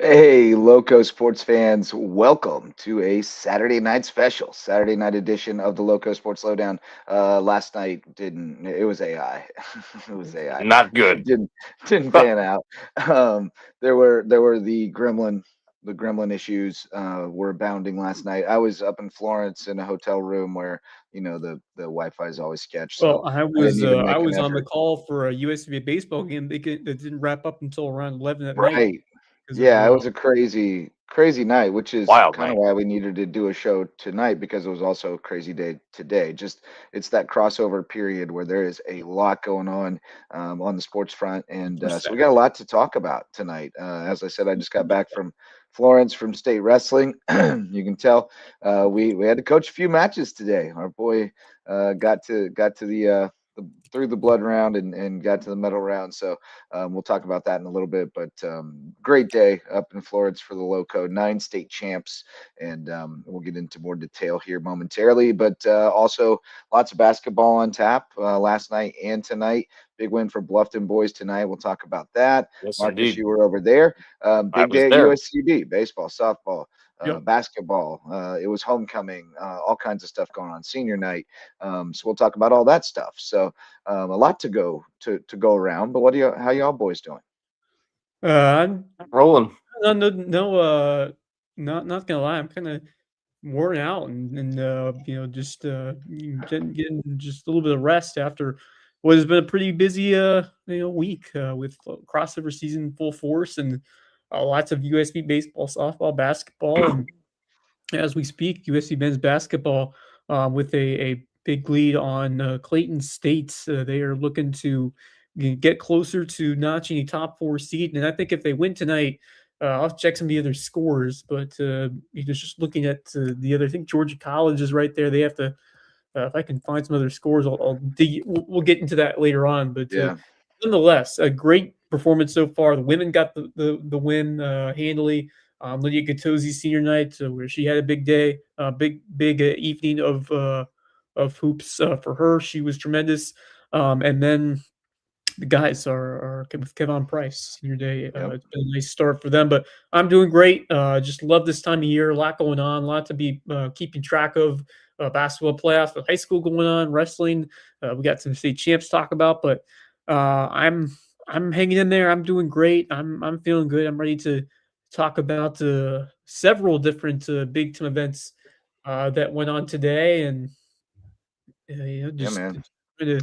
Hey, Loco Sports fans, welcome to a Saturday night special, Saturday night edition of the Loco Sports Lowdown. Last night it was AI. It was AI. Not good. Didn't pan out. There were the gremlin issues were abounding last night. I was up in Florence in a hotel room where, the Wi-Fi is always sketched, so Well, I I was didn't even I make an was on the effort. call for a USB baseball game. It didn't wrap up until around 11 at night Right. because of Yeah, it was a crazy, crazy night, which is Wild kind of night. why we needed to do a show tonight because it was also a crazy day today. Just it's that crossover period where there is a lot going on the sports front, and so we got a lot to talk about tonight. As I said, I just got back from Florence from state wrestling. You can tell we had to coach a few matches today. Our boy got to the through the blood round and got to the medal round. So we'll talk about that in a little bit, but great day up in Florence for the Loco, 9 state champs, and we'll get into more detail here momentarily. But also lots of basketball on tap last night and tonight. Big win for Bluffton boys tonight. We'll talk about that. Yes, Marcus, indeed. you were over there. I Big was day at there. USCB, baseball, softball. Yep. Basketball. It was homecoming. All kinds of stuff going on. Senior night. So we'll talk about all that stuff. So a lot to go around. But how y'all boys doing? I'm Rolling. no, not gonna lie, I'm kind of worn out and just getting just a little bit of rest after what has been a pretty busy week with crossover season full force and lots of USB baseball, softball, basketball, and as we speak, USC men's basketball with a big lead on Clayton State. They are looking to get closer to notching a top 4 seed, and I think if they win tonight, I'll have to check some of the other scores. But just looking at the other, I think Georgia College is right there. They have to. If I can find some other scores, I'll dig. We'll get into that later on. But Yeah. nonetheless, a great performance so far. The women got the win handily. Lydia Gattosi senior night, where she had a big day, big evening of hoops for her. She was tremendous. And then the guys are with Kevon Price senior day. Yep. It's been a nice start for them, but I'm doing great. Just love this time of year. A lot going on, a lot to be keeping track of. Basketball playoffs, high school going on, wrestling. We got some state champs to talk about, but I'm hanging in there. I'm doing great. I'm feeling good. I'm ready to talk about several different big time events that went on today, and just man.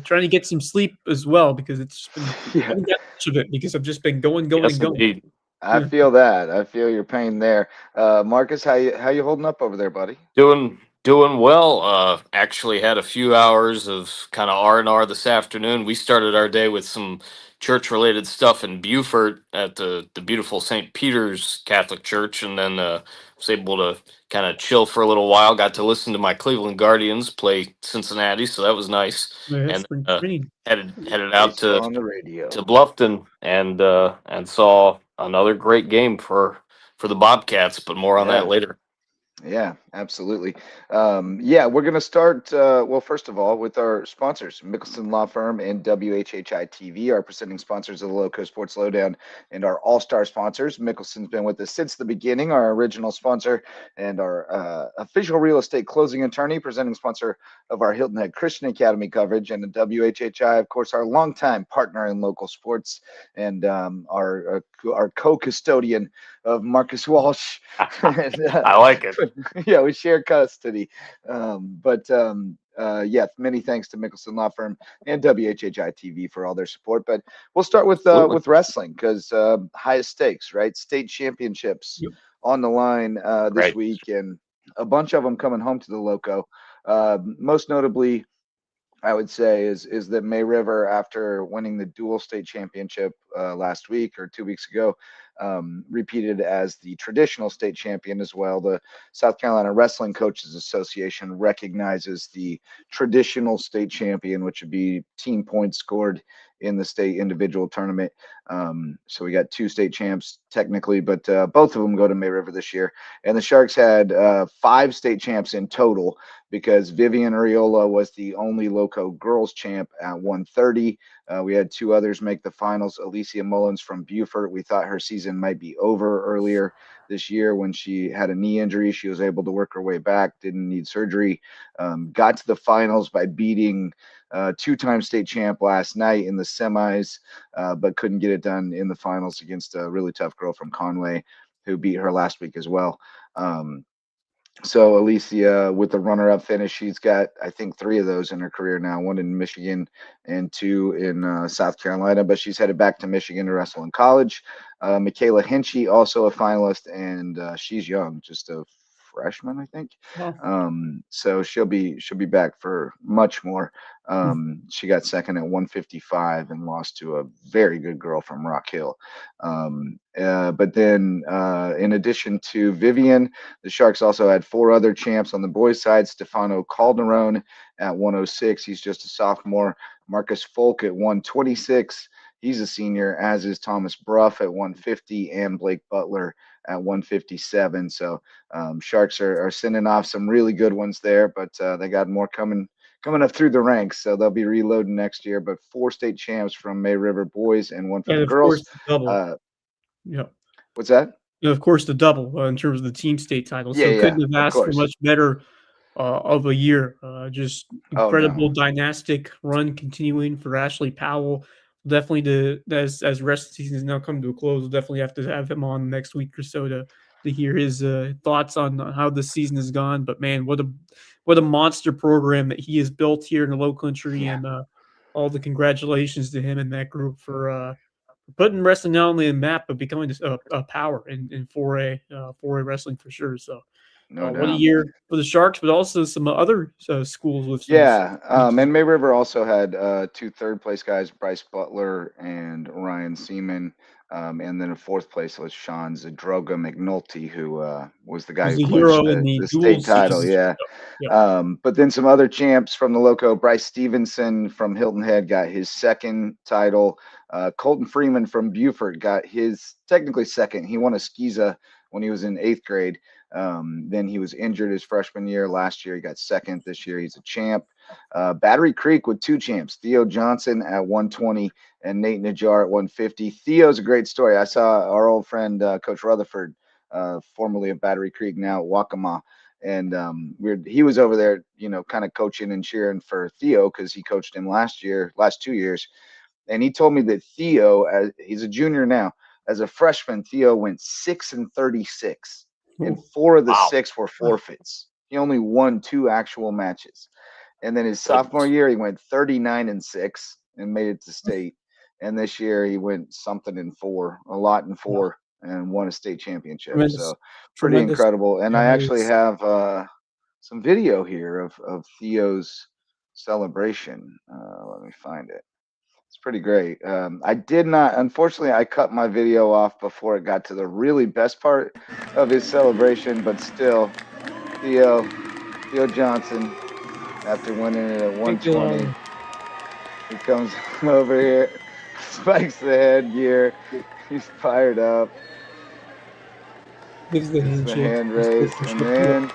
trying to get some sleep as well because it's been I Yeah. haven't got much of it because I've just been going Yes, and going. indeed. I Yeah. feel that. I feel your pain there. Marcus, how you holding up over there, buddy? Doing well. Actually had a few hours of kind of R&R this afternoon. We started our day with some church related stuff in Beaufort at the beautiful St. Peter's Catholic Church, and then was able to kind of chill for a little while. Got to listen to my Cleveland Guardians play Cincinnati, so that was nice. Yeah, And spring training. headed out Baseball on the radio. to Bluffton and saw another great game for the Bobcats, but more on that Yeah. later. Yeah, absolutely. Yeah, we're going to start, well, first of all, with our sponsors, Mickelson Law Firm and WHHI TV, our presenting sponsors of the Loco Sports Lowdown and our all-star sponsors. Mickelson's been with us since the beginning, our original sponsor and our official real estate closing attorney, presenting sponsor of our Hilton Head Christian Academy coverage, and the WHHI, of course, our longtime partner in local sports and our co-custodian of Marcus Walsh. And, I like it. yeah, we share custody. Yeah, many thanks to Mickelson Law Firm and WHHI TV for all their support. But we'll start with wrestling because highest stakes, right? State championships Yep. on the line this Right. week, and a bunch of them coming home to the Loco. Most notably, I would say is that May River, after winning the dual state championship last week or 2 weeks ago, repeated as the traditional state champion as well. The South Carolina Wrestling Coaches Association recognizes the traditional state champion, which would be team points scored in the state individual tournament. So we got 2 state champs technically, but both of them go to May River this year. And the Sharks had 5 state champs in total, because Vivian Uriola was the only Loco girls champ at 130. We had 2 others make the finals. Alicia Mullins from Beaufort. We thought her season might be over earlier this year when she had a knee injury. She was able to work her way back, didn't need surgery. Got to the finals by beating 2-time state champ last night in the semis, but couldn't get it done in the finals against a really tough girl from Conway who beat her last week as well. So Alicia, with the runner-up finish, she's got, I think, 3 of those in her career now, 1 in Michigan and 2 in South Carolina, but she's headed back to Michigan to wrestle in college. Michaela Hinchy, also a finalist, and she's young, just a freshman, I think. Wow. So she'll be back for much more. She got second at 155 and lost to a very good girl from Rock Hill. But then in addition to Vivian, the Sharks also had 4 other champs on the boys' side. Stefano Calderon at 106. He's just a sophomore. Marcus Folk at 126. He's a senior, as is Thomas Bruff at 150 and Blake Butler at 157. So Sharks are sending off some really good ones there, but they got more coming up through the ranks. So they'll be reloading next year. But 4 state champs from May River boys and 1 from And the of course, girls. the double. Yeah. What's that? And of course, the double in terms of the team state title. So Yeah, couldn't have of asked for course. much better of a year. Just Oh, no. incredible dynastic run continuing for Ashley Powell. Definitely as rest season has now come to a close, we'll definitely have to have him on next week or so to hear his thoughts on how the season has gone. But man, what a monster program that he has built here in the Lowcountry, Yeah. and all the congratulations to him and that group for putting wrestling not only in the map but becoming a power in 4A wrestling for sure. So No what a doubt. year for the Sharks, but also some other schools with some. Yeah, and May River also had 2 third-place guys, Bryce Butler and Ryan Seaman, and then in 4th place was Sean Zadroga McNulty, who was the guy Was who the clinched hero in the the dual state title. season. Yeah. Yep. But then some other champs from the Loco. Bryce Stevenson from Hilton Head got his 2nd title. Colton Freeman from Beaufort got his technically 2nd. He won a Skiza when he was in 8th grade. Then he was injured his freshman year. Last year he got 2nd. This year he's a champ. Battery Creek with 2 champs, Theo Johnson at 120 and Nate Najjar at 150. Theo's a great story. I saw our old friend Coach Rutherford, formerly of Battery Creek, now at Waccamaw, and he was over there, kind of coaching and cheering for Theo because he coached him last 2 years. And he told me that Theo, he's a junior now, as a freshman, Theo went 6-36, and 4 of the Wow. 6 were forfeits. He only won 2 actual matches. And then his sophomore year, he went 39-6 and made it to state. And this year, he went something in 4, a lot in 4, and won a state championship. Tremendous, so pretty tremendous. incredible. And Yeah, I actually it's- have some video here of Theo's celebration. Let me find it. It's pretty great. I did not, unfortunately, I cut my video off before it got to the really best part of his celebration, but still, Theo Johnson, after winning it at 120, he comes over here, spikes the headgear, he's fired up, gives the gets the handshake. hand raised, and then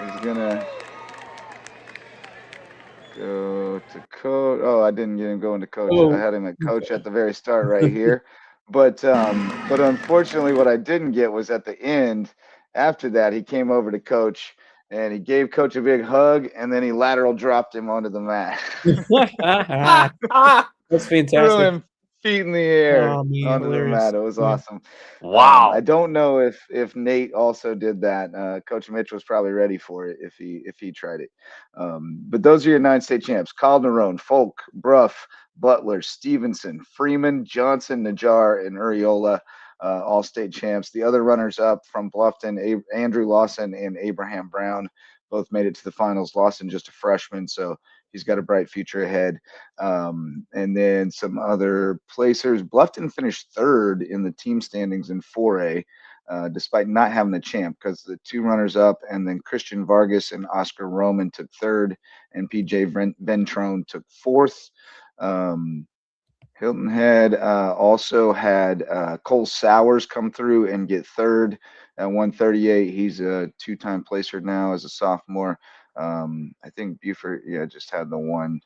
he's gonna go to coach. Oh, I didn't get him going to coach. Oh, I had him at coach at the very start right here. But unfortunately, what I didn't get was at the end. After that, he came over to coach and he gave coach a big hug, and then he lateral dropped him onto the mat. That's Threw fantastic. him feet in the air Oh, man, onto hilarious. the mat. It was Yeah. awesome. Wow. I don't know if Nate also did that. Coach Mitch was probably ready for it if he tried it. But those are your 9 state champs: Calderon, Folk, Bruff, Butler, Stevenson, Freeman, Johnson, Najjar, and Uriola, all state champs. The other runners up from Bluffton, Andrew Lawson and Abraham Brown, both made it to the finals. Lawson just a freshman, so he's got a bright future ahead. And then some other placers. Bluffton finished third in the team standings in 4A. Despite not having the champ, because the two runners up and then Christian Vargas and Oscar Roman took third, and PJ Ventrone took fourth. Hilton Head also had Cole Sowers come through and get third at 138. He's a two-time placer now as a sophomore. I think Buford, just had the one.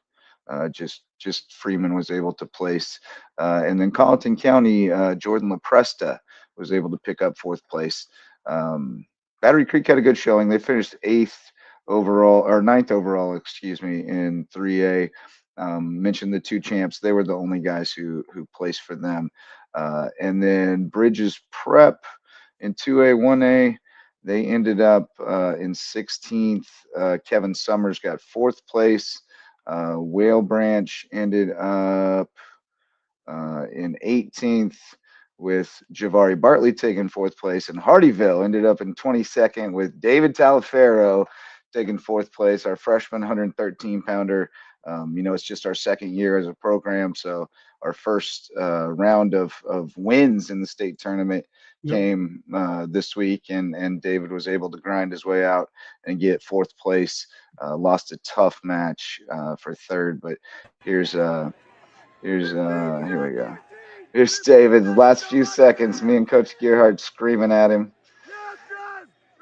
Just Freeman was able to place, and then Colleton County, Jordan LaPresta was able to pick up fourth place. Battery Creek had a good showing. They finished ninth overall, excuse me, in 3A. Mentioned the two champs. They were the only guys who placed for them. And then Bridges Prep in 2A, 1A, they ended up in 16th. Kevin Summers got fourth place. Whale Branch ended up in 18th with Javari Bartley taking fourth place, and Hardyville ended up in 22nd with David Talaferro taking fourth place, our freshman 113 pounder. It's just our second year as a program, so our first round of wins in the state tournament came this week, and David was able to grind his way out and get fourth place. Lost a tough match for third, but here we go. Here's David. Last few seconds, me and Coach Gearhart screaming at him.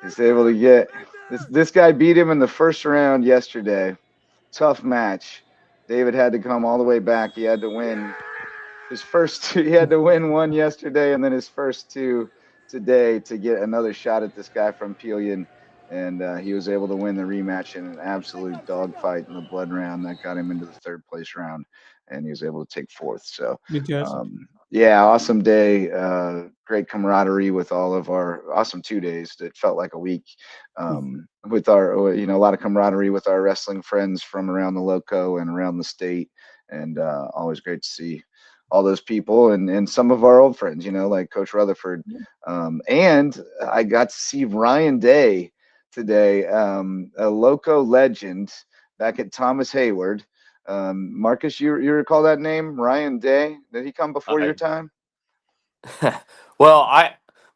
He's able to get this guy beat him in the first round yesterday. Tough match. David had to come all the way back. He had to win his first two. He had to win one yesterday and then his first two today to get another shot at this guy from Pelion. And he was able to win the rematch in an absolute dogfight in the blood round that got him into the third place round, and he was able to take fourth. So, awesome day. Great camaraderie with all of our awesome 2 days. It felt like a week with our, a lot of camaraderie with our wrestling friends from around the Loco and around the state, and always great to see all those people and some of our old friends, like Coach Rutherford. And I got to see Ryan Day today, a Loco legend back at Thomas Hayward. Marcus, you recall that name, Ryan Day? Did he come before your time? Well,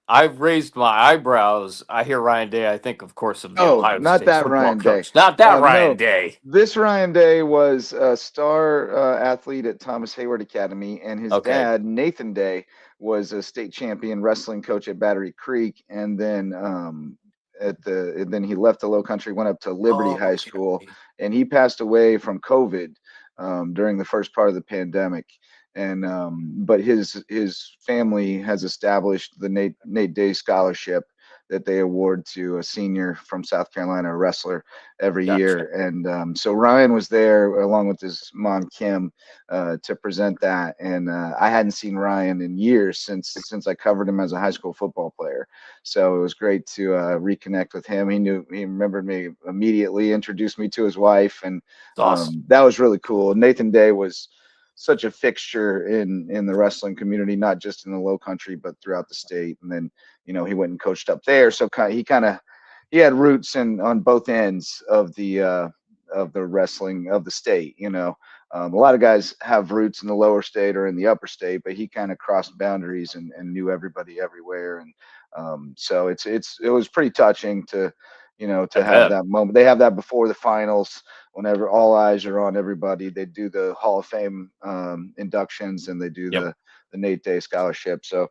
I've raised my eyebrows. I hear Ryan Day. I think, of course, of the Ohio not State that football Ryan coach. Day. Not that Ryan Day. This Ryan Day was a star athlete at Thomas Hayward Academy, and his dad, Nathan Day, was a state champion wrestling coach at Battery Creek, and then then he left the Lowcountry, went up to Liberty High School, and he passed away from COVID during the first part of the pandemic. And but his family has established the Nate Day Scholarship that they award to a senior from South Carolina, a wrestler, every year. And so Ryan was there along with his mom, Kim, to present that. And I hadn't seen Ryan in years since I covered him as a high school football player. So it was great to reconnect with him. He remembered me immediately, introduced me to his wife, and that was really cool. Nathan Day was such a fixture in the wrestling community, not just in the Lowcountry, but throughout the state. And then, he went and coached up there. So he had roots on both ends of the wrestling of the state. A lot of guys have roots in the lower state or in the upper state, but he kind of crossed boundaries and knew everybody everywhere. And so it was pretty touching to have that moment. They have that before the finals, whenever all eyes are on everybody. They do the Hall of Fame inductions, and they do the Nate Day Scholarship. So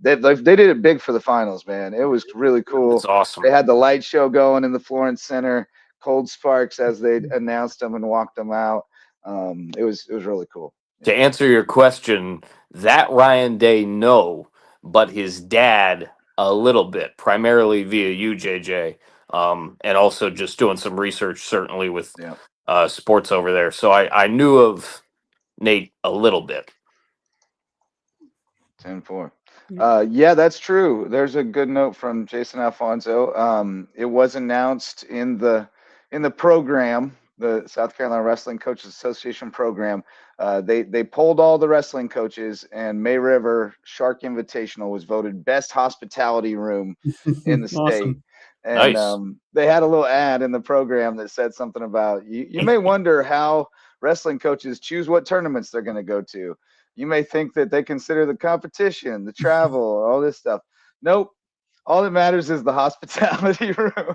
they did it big for the finals, man. It was really cool. It's awesome. They had the light show going in the Florence Center, cold sparks as they announced them and walked them out. It was really cool. To answer your question, that Ryan Day, no, but his dad a little bit, primarily via you, JJ, and also just doing some research, certainly with sports over there. So I knew of Nate a little bit. 10-4. Yeah, that's true. There's a good note from Jason Alfonso. It was announced in the program, the South Carolina Wrestling Coaches Association program. They polled all the wrestling coaches, and May River Shark Invitational was voted best hospitality room in the state. And Nice. they had a little ad in the program that said something about you may wonder how wrestling coaches choose what tournaments they're going to go to. You may think that they consider the competition, the travel, all this stuff. Nope. All that matters is the hospitality room.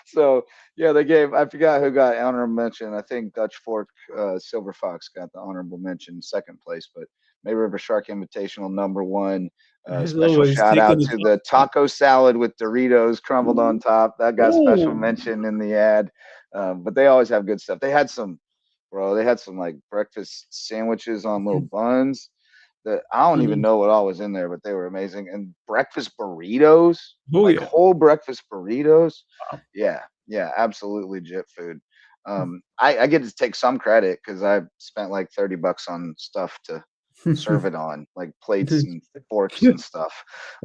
So yeah, they gave, I forgot who got honorable mention. I think Dutch Fork Silver Fox got the honorable mention, second place, but May River Shark Invitational #1. As Special always, shout taking out the to the taco salad with Doritos crumbled on top. That got special Oh, mention in the ad. But they always have good stuff. They had some, bro. They had some like breakfast sandwiches on little buns that I don't even know what all was in there, but they were amazing. And breakfast burritos, oh like yeah. whole breakfast burritos. Wow. Yeah, absolutely legit food. I get to take some credit because I spent like $30 on stuff to serve it on, like plates and forks and stuff.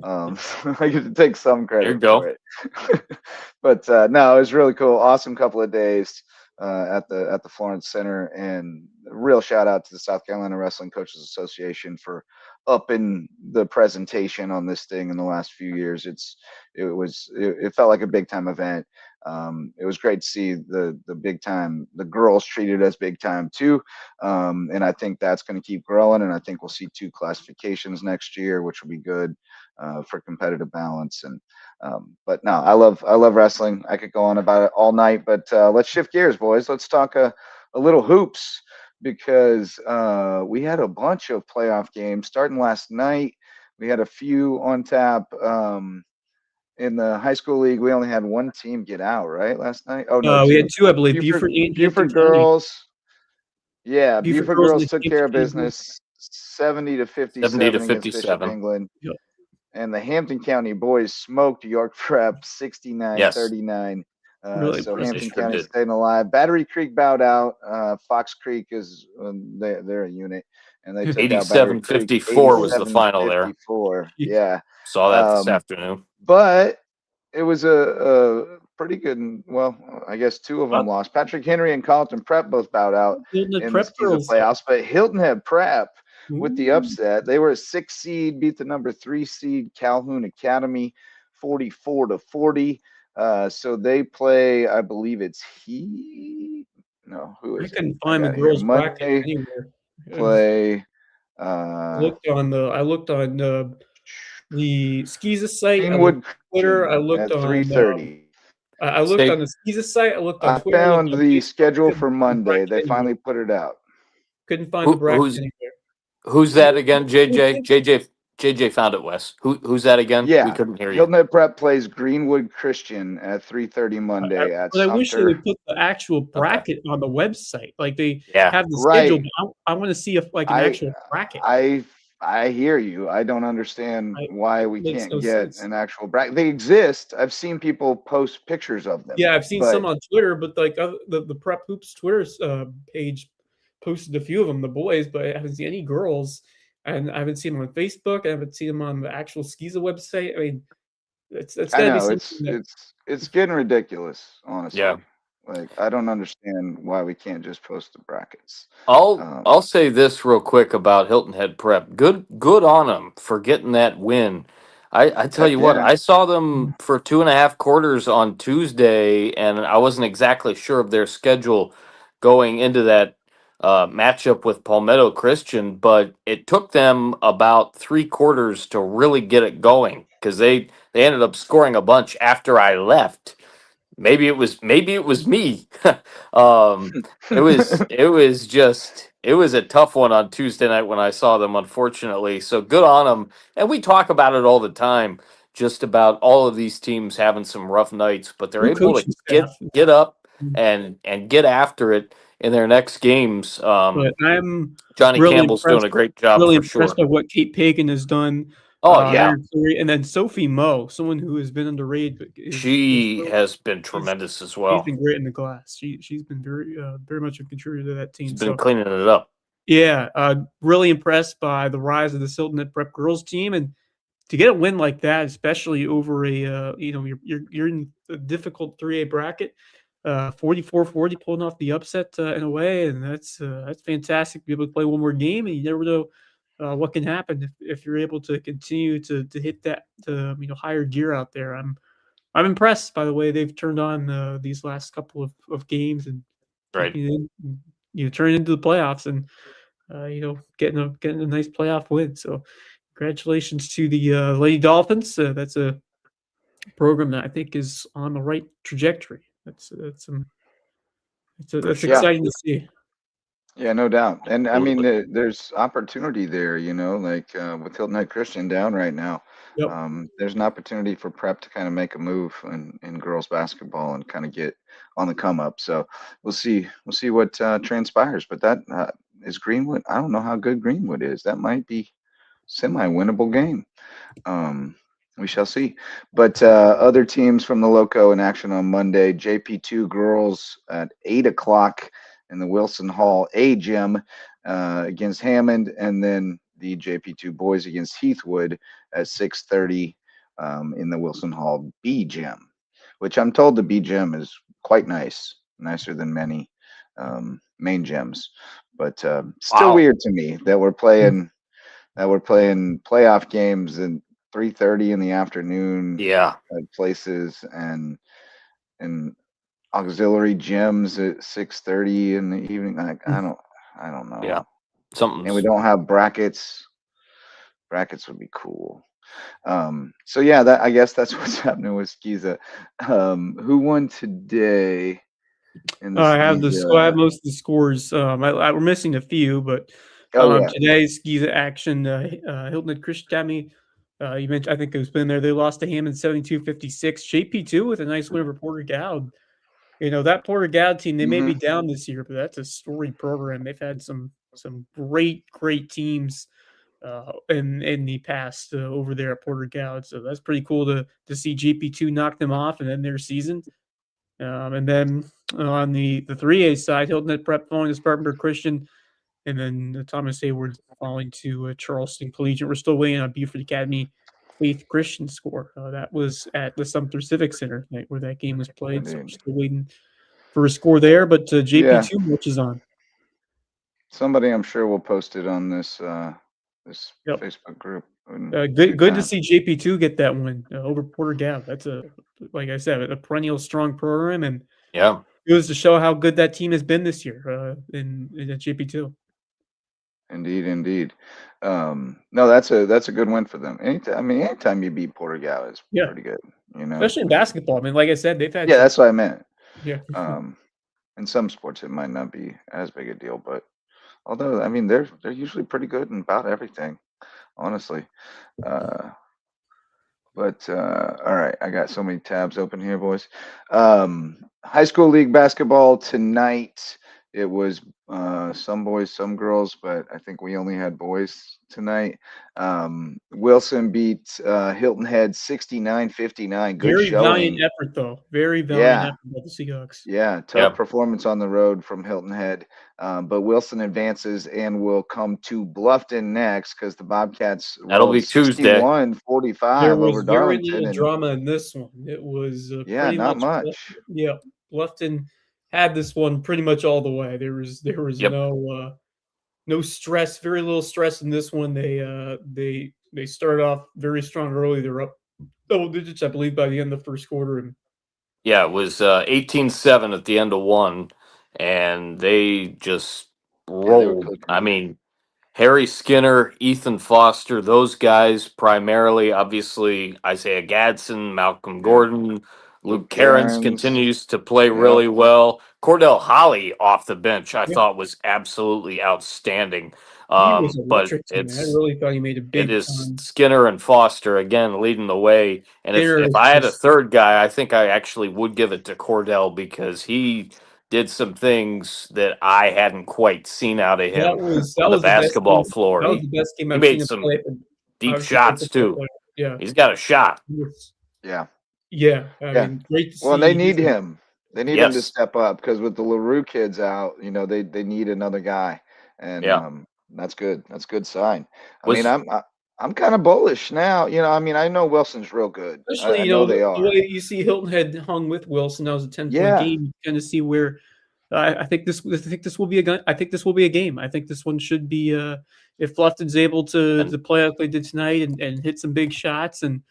So I get to take some There you credit go. for it. But no, it was really cool. Awesome couple of days at the Florence Center, and a real shout out to the South Carolina Wrestling Coaches Association for upping the presentation on this thing in the last few years. It felt like a big time event. It was great to see the big time, the girls treated as big time too. And I think that's going to keep growing. And I think we'll see 2 classifications next year, which will be good for competitive balance. And but no, I love wrestling. I could go on about it all night, but let's shift gears, boys. Let's talk a little hoops, because we had a bunch of playoff games starting last night. We had a few on tap. In the high school league, we only had one team get out, right? Last night? Oh no, We had 2. two, I believe. Buford and Hampton Buford County. girls. Yeah, Buford Buford girls and girls took care Hampton of County boys. business 70 to 70 to 57 against Bishop 57. England. Yep. And the Hampton County boys smoked York Prep Yes. 69-39. Really So impressive. Hampton Sure County did. staying alive. Battery Creek bowed out. Fox Creek is they're a unit, and they took out Battery Creek 87-54 was the final there. 87-54. Yeah, Saw that this afternoon. but it was a pretty good. Well, I guess 2 of them lost. Patrick Henry and Carlton Prep both bowed out The in the prep season girls. playoffs, but Hilton Head Prep with the Ooh. upset. They were a 6 seed, beat the number 3 seed Calhoun Academy 44-40. So they play, I believe it's who I is it? couldn't I find the got it here. girls' bracket Monday anywhere. play. I looked on the Skiza site. I looked Greenwood on Twitter. I looked at on 3:30. I looked on the Skiza site. I looked on I Twitter. I looked found on the Facebook. schedule Couldn't for find the Monday. bracket They anywhere. finally put it out. Couldn't find the bracket anywhere. Who's that again, JJ? JJ found it, Wes. Who's that again? We Yeah, couldn't hear you. Hilton Head Prep plays Greenwood Christian at 3:30 Monday at But I wish they Sumter. would put the actual bracket on the website. Like they have the schedule. Right. But I want to see if like an actual bracket. I hear you. I don't understand why we makes can't no get sense. an actual bracket. They exist. I've seen people post pictures of them. Yeah, I've seen but some on Twitter, but like the Prep Hoops Twitter page posted a few of them, the boys, but I haven't seen any girls, and I haven't seen them on Facebook. I haven't seen them on the actual Skiza website. I mean, it's I gotta be know something it's getting ridiculous, honestly. Yeah. Like I don't understand why we can't just post the brackets. I'll say this real quick about Hilton Head Prep. Good on them for getting that win. I tell Heck you what, yeah. I saw them for 2.5 quarters on Tuesday, and I wasn't exactly sure of their schedule going into that matchup with Palmetto Christian, but it took them about 3 quarters to really get it going because they ended up scoring a bunch after I left. Maybe it was me. It was a tough one on Tuesday night when I saw them, unfortunately. So good on them. And we talk about it all the time, just about all of these teams having some rough nights, but they're new able to coaching staff. get up and get after it in their next games. But I'm Johnny really Campbell's doing a great job for sure. by what Kate Pagan has done. Oh yeah, and then Sophie Moe, someone who has been underrated, but she has been tremendous as she's well. been great in the glass. She's been very much a contributor to that team. She's been cleaning it up. Yeah, really impressed by the rise of the Hilton Head Prep girls team, and to get a win like that, especially over a you're in a difficult 3A bracket, 44-40 pulling off the upset in a way, and that's fantastic to be able to play one more game, and you never know what can happen if you're able to continue to hit that higher gear out there. I'm impressed by the way they've turned on these last couple of games and Right. taking it turning into the playoffs and getting a nice playoff win. So congratulations to the Lady Dolphins. That's a program that I think is on the right trajectory. That's For sure. exciting to see. Yeah, no doubt. And I mean, Absolutely. there's opportunity there, like with Hilton Head Christian down right now. Yep. There's an opportunity for Prep to kind of make a move in girls basketball and kind of get on the come up. So we'll see what transpires. But that is Greenwood. I don't know how good Greenwood is. That might be semi-winnable game. We shall see. But other teams from the Loco in action on Monday. JP2 girls at 8 o'clock in the Wilson Hall A gym against Hammond, and then the JP2 boys against Heathwood at 6:30 in the Wilson Hall B gym, which I'm told the B gym is quite nicer than many main gyms. But still Wow. weird to me that we're playing playoff games and 3:30 in the afternoon Yeah. at places and auxiliary gyms at 6:30 in the evening. I don't know. Yeah. And we Something's don't have brackets. Brackets would be cool. So yeah, that I guess that's what's happening with Skiza. Who won today in the I have I have Skiza? most of the scores. We're missing a few, but Oh yeah. today's Giza action, Hilton Head Christian Academy. You mentioned, I think it's been there. They lost to Hammond 72-56. JP2 with a nice win over Porter Gowd. That Porter Gowd team, they may be down this year, but that's a storied program. They've had some great teams in the past over there at Porter Gowd. So that's pretty cool to see JP2 knock them off and end their season. And then on the 3A side, Hilton Head Prep falling to Spartanburg Christian, and then Thomas Hayward falling to Charleston Collegiate. We're still waiting on Beaufort Academy Faith Christian score. That was at the Sumter Civic Center where that game was played. So we're still waiting for a score there. But JP2 marches on. Somebody I'm sure will post it on this Yep. Facebook group. Good to see JP2 get that win over Porter Gowd. That's like I said, a perennial strong program, and yeah. It was to show how good that team has been this year in JP2. Indeed. No, that's a good win for them. Anytime you beat Porter Gowd is pretty good. Especially in basketball. I mean, like I said, they've had. Yeah, that's what I meant. Yeah. In some sports, it might not be as big a deal, but although they're usually pretty good in about everything, honestly. But all right, I got so many tabs open here, boys. High school league basketball tonight. It was some boys, some girls, but I think we only had boys tonight. Wilson beat Hilton Head 69-59. Good Very showing. valiant effort, though. Very valiant effort by the Seahawks. Yeah, tough performance on the road from Hilton Head. But Wilson advances and will come to Bluffton next because the Bobcats That'll be Tuesday. 61-45 There was over very Darlington. little drama in this one. It was pretty not much. Bluffton had this one pretty much all the way. There was no stress, very little stress in this one. They started off very strong early. They're up double digits, I believe, by the end of the first quarter. And yeah, it was 18-7 at the end of one, and they just rolled. Harry Skinner, Ethan Foster, those guys primarily. Obviously, Isaiah Gadsden, Malcolm Gordon, Luke Cairns continues to play really well. Cordell Holly off the bench, I thought was absolutely outstanding. He was electric. I really thought he made a big. It is Skinner and Foster again leading the way. And if I had a third guy, I think I actually would give it to Cordell because he did some things that I hadn't quite seen out of him on the basketball floor. That was the best game he I've made seen some him play. deep shots too. Yeah, he's got a shot. Yeah. I mean, great to see. Well, they need him. They need him to step up because with the LaRue kids out, they need another guy, and that's good. That's a good sign. I'm kind of bullish now. I know Wilson's real good. Especially, I know they are. The way you see Hilton Head hung with Wilson, that was a 10-point game. You kind of see where I think this will be I think this will be a game. I think this one should be if Bluffton's able to play like they did tonight and hit some big shots and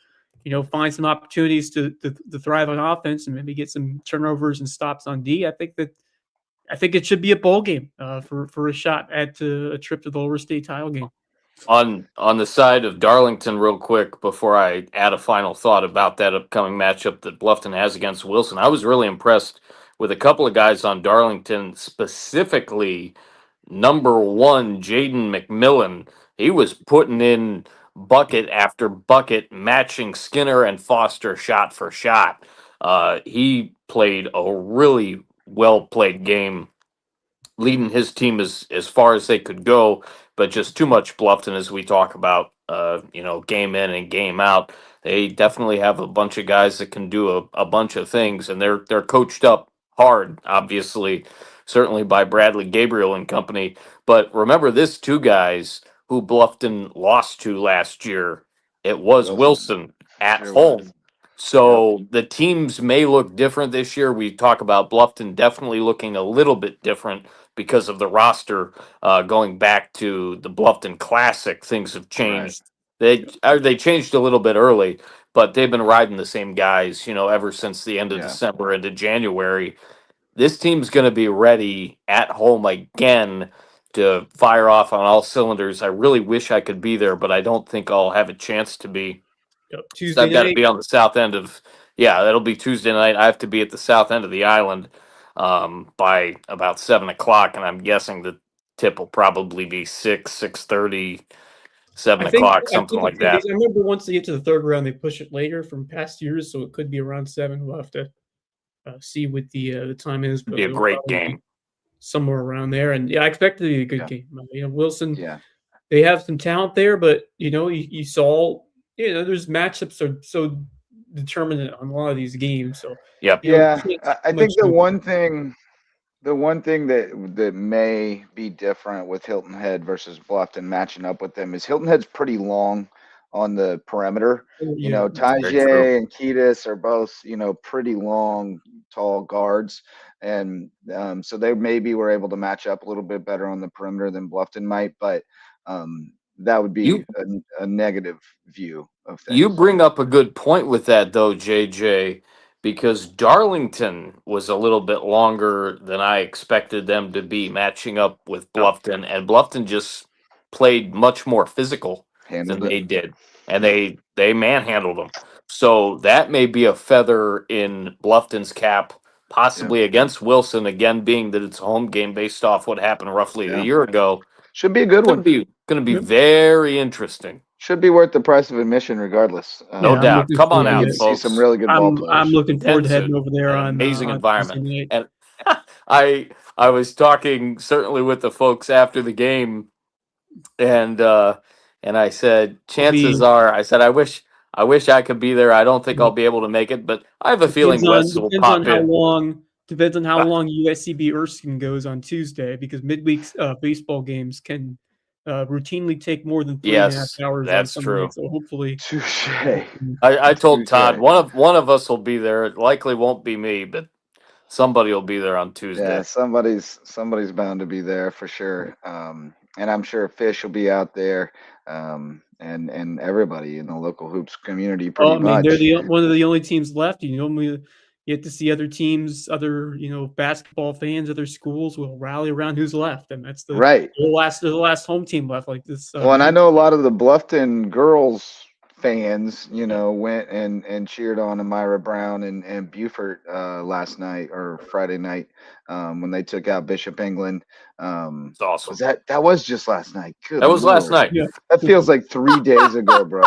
find some opportunities to thrive on offense and maybe get some turnovers and stops on D. I think it should be a bowl game for a shot at a trip to the lower state title game. On the side of Darlington, real quick, before I add a final thought about that upcoming matchup that Bluffton has against Wilson, I was really impressed with a couple of guys on Darlington, specifically number one, Jaden McMillan. He was putting in bucket after bucket, matching Skinner and Foster shot for shot. He played a really well played game, leading his team as far as they could go, but just too much Bluffton as we talk about, game in and game out. They definitely have a bunch of guys that can do a bunch of things, and they're coached up hard, obviously, certainly by Bradley Gabriel and company. But remember this two guys who Bluffton lost to last year. It was Wilson at Sure home. was. So the teams may look different this year. We talk about Bluffton definitely looking a little bit different because of the roster going back to the Bluffton Classic. Things have changed. They changed a little bit early, but they've been riding the same guys, ever since the end of December into January. This team's going to be ready at home again to fire off on all cylinders. I really wish I could be there, but I don't think I'll have a chance to be. Tuesday I've got to night. be on the south end of. Yeah, that'll be Tuesday night. I have to be at the south end of the island by about 7 o'clock, and I'm guessing the tip will probably be 6:30, 7 o'clock, I something think like it could that. be. I remember once they get to the third round, they push it later from past years, so it could be around 7. We'll have to see what the time is. It'd But be a it'll great probably be game. somewhere around there. And I expect it to be a good game. Wilson, Yeah. they have some talent there, but you saw, there's matchups are so determinant on a lot of these games. So Yep. Yeah, I think the one thing that may be different with Hilton Head versus Bluffton matching up with them is Hilton Head's pretty long on the perimeter. Very true. Tajay and Ketis are both, pretty long, tall guards. And so they maybe were able to match up a little bit better on the perimeter than Bluffton might, but that would be a negative view of things. You bring up a good point with that, though, JJ, because Darlington was a little bit longer than I expected them to be matching up with Bluffton, and Bluffton just played much more physical than they did, and they manhandled them. So that may be a feather in Bluffton's cap, possibly against Wilson, again, being that it's a home game based off what happened roughly a year ago. Should be a good one. Going to be very interesting. Should be worth the price of admission, regardless. No doubt. Come on out, folks. See some really good ball players. I'm looking forward to heading over there on amazing environment. And I was talking certainly with the folks after the game, and I said, chances are, I said, I wish I could be there. I don't think I'll be able to make it, but I have a feeling Wes will pop in. Depends on how long USCB Erskine goes on Tuesday, because midweek baseball games can routinely take more than 3.5 hours. That's true. Night, so hopefully, I told Todd one of us will be there. It likely won't be me, but somebody will be there on Tuesday. Yeah, somebody's bound to be there for sure. And I'm sure Fish will be out there, and everybody in the local hoops community. Pretty much. They're one of the only teams left. You get to see other teams, other basketball fans, other schools will rally around who's left, and that's the last home team left like this. Well, and I know a lot of the Bluffton girls fans, went and cheered on Amira Brown and Beaufort last night or Friday night when they took out Bishop England. It's awesome. That was just last night. That was last night. Yeah. That feels like 3 days ago, bro.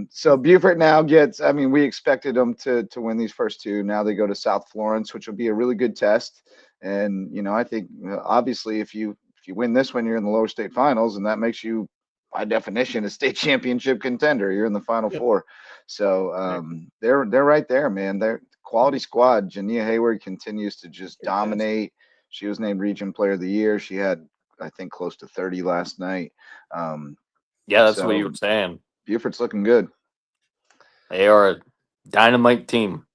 So Beaufort now gets, we expected them to win these first two. Now they go to South Florence, which will be a really good test. And, I think obviously if you win this one, you're in the lower state finals, and that makes you, by definition, a state championship contender. You're in the Final Four. So they're right there, man. They're quality squad. Jania Hayward continues to just dominate. She was named Region Player of the Year. She had, I think, close to 30 last night. That's what you were saying. Beaufort's looking good. They are a dynamite team.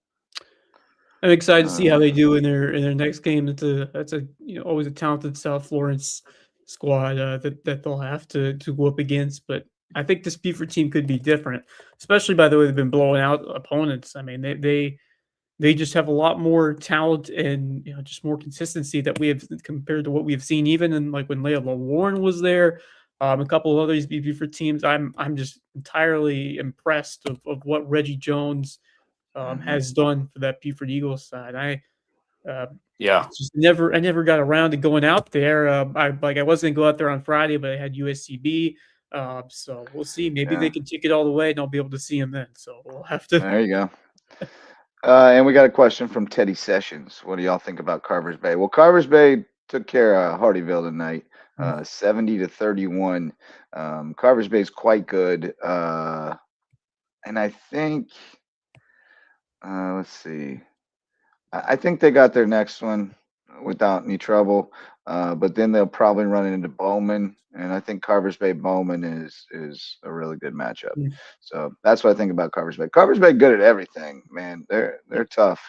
I'm excited to see how they do in their next game. That's a always a talented South Florence squad that they'll have to go up against. But I think this Buford team could be different, especially by the way they've been blowing out opponents. I mean, they just have a lot more talent and just more consistency that we have compared to what we have seen even in like when Leah Warren was there. A couple of other these Buford teams. I'm just entirely impressed of what Reggie Jones has done for that Buford Eagles side. It's just I never got around to going out there. I wasn't gonna go out there on Friday, but I had USCB. So we'll see. Maybe they can take it all the way, and I'll be able to see them then. So we'll have to. There you go. And we got a question from Teddy Sessions. What do y'all think about Carver's Bay? Well, Carver's Bay took care of Hardyville tonight, 70-31. Carver's Bay is quite good, and I think. Let's see. I think they got their next one without any trouble, but then they'll probably run into Bowman, and I think Carver's Bay Bowman is a really good matchup. So that's what I think about Carver's Bay. Carver's Bay good at everything, man. They're tough.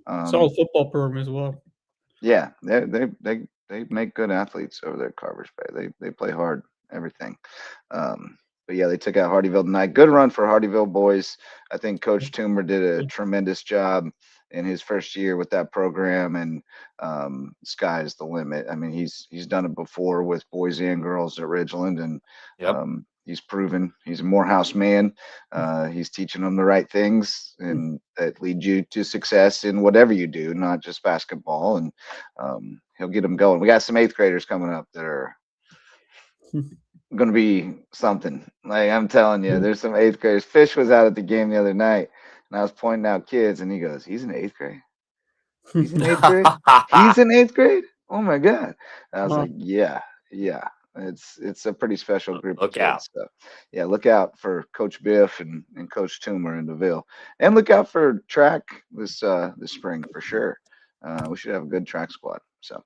Solid football program as well. Yeah, they make good athletes over there at Carver's Bay. They play hard, everything. But yeah, they took out Hardyville tonight. Good run for Hardyville boys. I think Coach Toomer did a tremendous job in his first year with that program, and sky's the limit. I mean, he's done it before with boys and girls at Ridgeland, and he's proven he's a Morehouse man. He's teaching them the right things, and that lead you to success in whatever you do, not just basketball. And he'll get them going. We got some 8th graders coming up that are going to be something. Like, I'm telling you, there's some 8th graders. Fish was out at the game the other night, and I was pointing out kids, and he goes, "He's in 8th grade. He's in 8th grade. He's in 8th grade. Oh my god!" And I was like, "Yeah. It's a pretty special group of kids. So, yeah, look out for Coach Biff and Coach Toomer in DeVille, and look out for track this spring for sure. We should have a good track squad. So,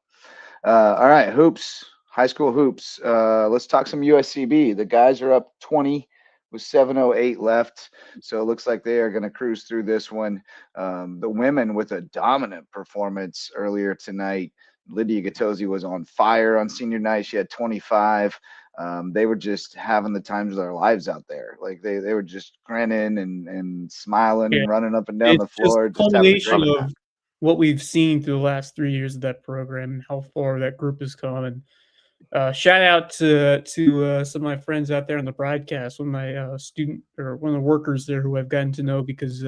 all right, hoops. High school hoops. Let's talk some USCB. The guys are up 20 with 7:08 left, so it looks like they are going to cruise through this one. The women with a dominant performance earlier tonight. Lydia Gattosi was on fire on senior night. She had 25. They were just having the times of their lives out there. Like they were just grinning and smiling and running up and down the floor. Just culmination of what we've seen through the last 3 years of that program and how far that group has come. And shout out to some of my friends out there on the broadcast, one of my student or one of the workers there who I've gotten to know because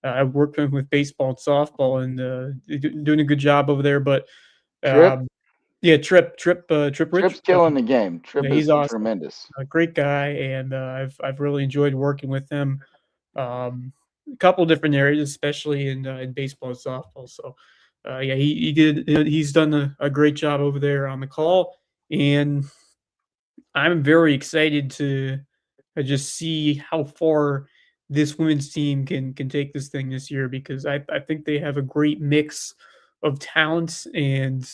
I've worked with baseball and softball, and doing a good job over there. But Trip Trip's killing the game. Trip is awesome. Tremendous. A great guy, and I've really enjoyed working with him. A couple different areas, especially in baseball and softball. So, he's done a great job over there on the call, and I'm very excited to just see how far this women's team can take this thing this year, because I think they have a great mix of talents, and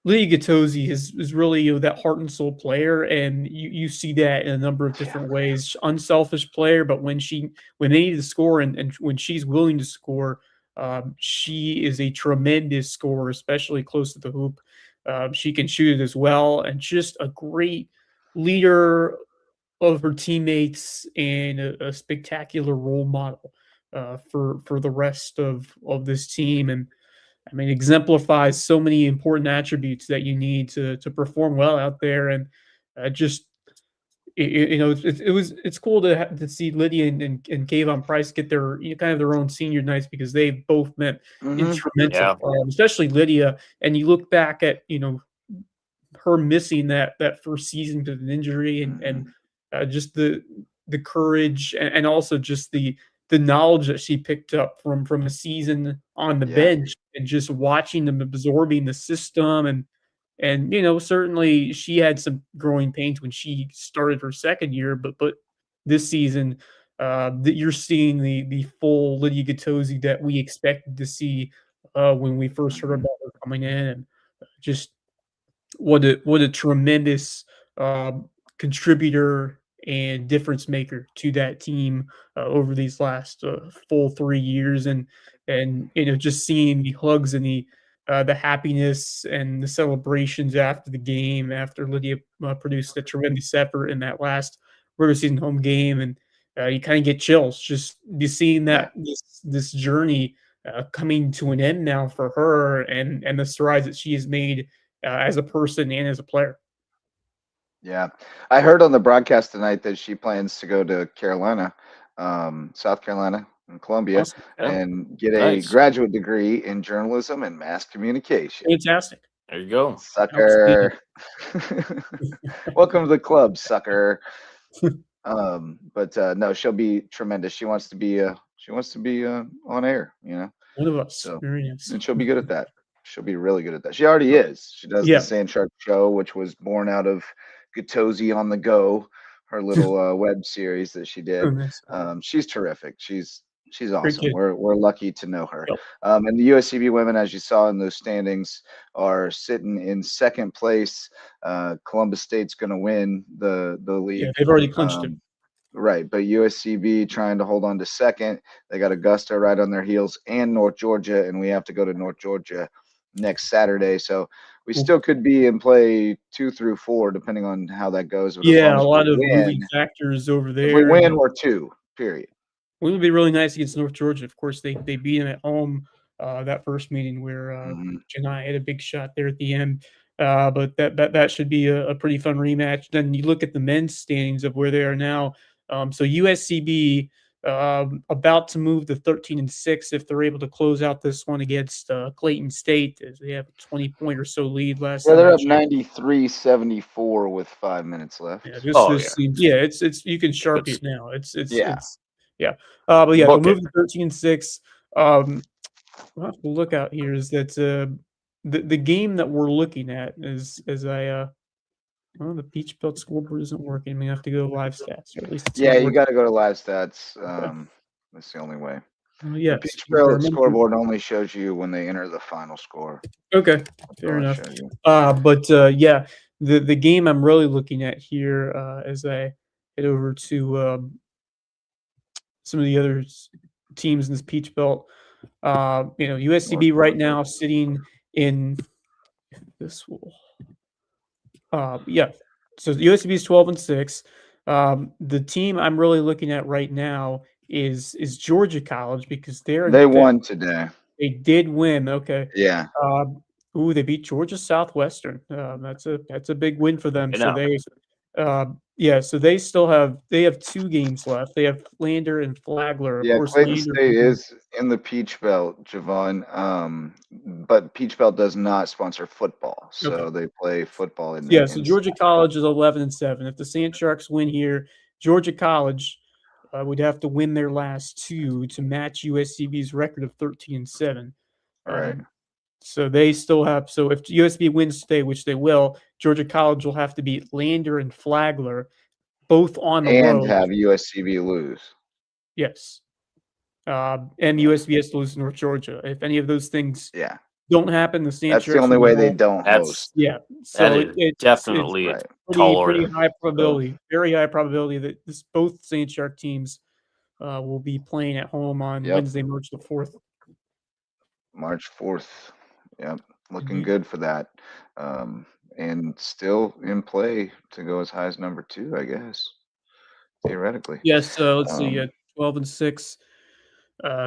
Lydia Gattosi is really that heart and soul player, and you see that in a number of different ways. Unselfish player, but when they need to score and when she's willing to score, she is a tremendous scorer, especially close to the hoop. She can shoot it as well, and just a great leader of her teammates and a spectacular role model for the rest of this team. And I mean, exemplifies so many important attributes that you need to perform well out there. And it's cool to see Lydia and Kayvon Price get their kind of their own senior nights, because they've both been instrumental, especially Lydia. And you look back at her missing that first season to an injury, and just the courage and also just the knowledge that she picked up from a season on the bench, and just watching them absorbing the system. And certainly she had some growing pains when she started her second year, but this season that you're seeing the full Lydia Gattosi that we expected to see when we first heard about her coming in. And just what a tremendous contributor and difference maker to that team over these last full 3 years. And and just seeing the hugs and the happiness and the celebrations after the game, after Lydia produced a tremendous effort in that last regular season home game, and you kind of get chills just be seeing that this journey coming to an end now for her, and the strides that she has made as a person and as a player. Yeah, I heard on the broadcast tonight that she plans to go to Carolina, South Carolina, and Columbia, Awesome. and get a Nice. graduate degree in journalism and mass communication. Fantastic. There you go. Sucker. Welcome to the club, sucker. But no, she'll be tremendous. She wants to be on air, One of us. So, Very nice. and she'll be good at that. She'll be really good at that. She already is. She does the Yeah. Sand Shark Show, which was born out of Gatozy on the Go, her little web series that she did. Oh, nice. She's terrific. She's Great awesome. kid. We're lucky to know her. Yep. And the USCB women, as you saw in those standings, are sitting in second place. Columbus State's going to win the league. Yeah, they've already clinched it. Right, but USCB trying to hold on to second. They got Augusta right on their heels and North Georgia, and we have to go to North Georgia next Saturday. So we still could be in play 2 through 4, depending on how that goes. But Yeah, as a long as lot we of moving factors over there. if we win, we're 2, period. It would be really nice against North Georgia. Of course, they beat them at home that first meeting where Janai had a big shot there at the end. But that should be a pretty fun rematch. Then you look at the men's standings of where they are now. So USCB about to move to 13-6 if they're able to close out this one against Clayton State, as they have a 20-point or so lead last time. Yeah, they're up 93-74 with 5 minutes left. Yeah, this seems, it's you can sharpie it now. It's but yeah, they'll move to 13-6. We'll have to look out here is that the game that we're looking at is well, the Peach Belt scoreboard isn't working. We have to go to live stats, or at least it's you got to go to live stats. That's the only way. Yes, the Peach Belt scoreboard only shows you when they enter the final score. Okay, fair enough. But the game I'm really looking at here as I head over to some of the other teams in this Peach Belt. USCB right now sitting in this. So the USCB is 12-6. The team I'm really looking at right now is Georgia College because they won today. They did win. Okay. Yeah. They beat Georgia Southwestern. That's a big win for them. So they still have 2 games left. They have Lander and Flagler. Yeah, of course, Clayton State is in the Peach Belt, Javon. But Peach Belt does not sponsor football, so they play football in. So Georgia College is 11-7. If the Sand Sharks win here, Georgia College would have to win their last 2 to match USCB's record of 13-7. Right. So they still have. So if USCB wins today, which they will, Georgia College will have to beat Lander and Flagler, both on the road, and have USCB lose. Yes, and USCB has to lose to North Georgia. If any of those things don't happen, the Sand Sharks. That's the only way they don't host. Yeah, so it's definitely it's pretty high probability, very high probability that both Sand Shark teams will be playing at home on Wednesday, March the 4th. March 4th. Yep, looking good for that. And still in play to go as high as number 2, I guess, theoretically. Yes, so let's see, 12-6.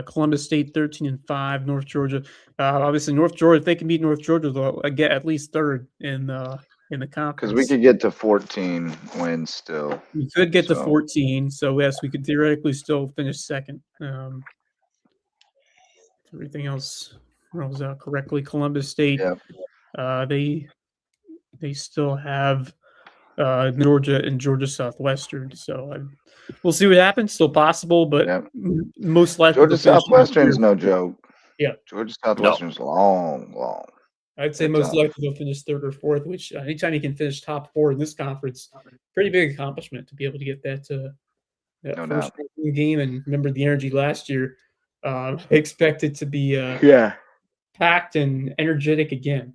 Columbus State 13-5. North Georgia, obviously North Georgia. If they can beat North Georgia, they'll get at least 3rd in the conference. Because we could get to 14 wins still. We could get to 14. So yes, we could theoretically still finish 2nd. Everything else rolls out correctly. Columbus State, they still have Georgia and Georgia Southwestern. So we'll see what happens. Still possible, but most likely Georgia Southwestern's no joke. Yeah, Georgia Southwestern's long. I'd say most likely they'll finish 3rd or 4th. Which anytime you can finish top 4 in this conference, pretty big accomplishment to be able to get that first game. And remember the energy last year. Expect it to be packed and energetic again.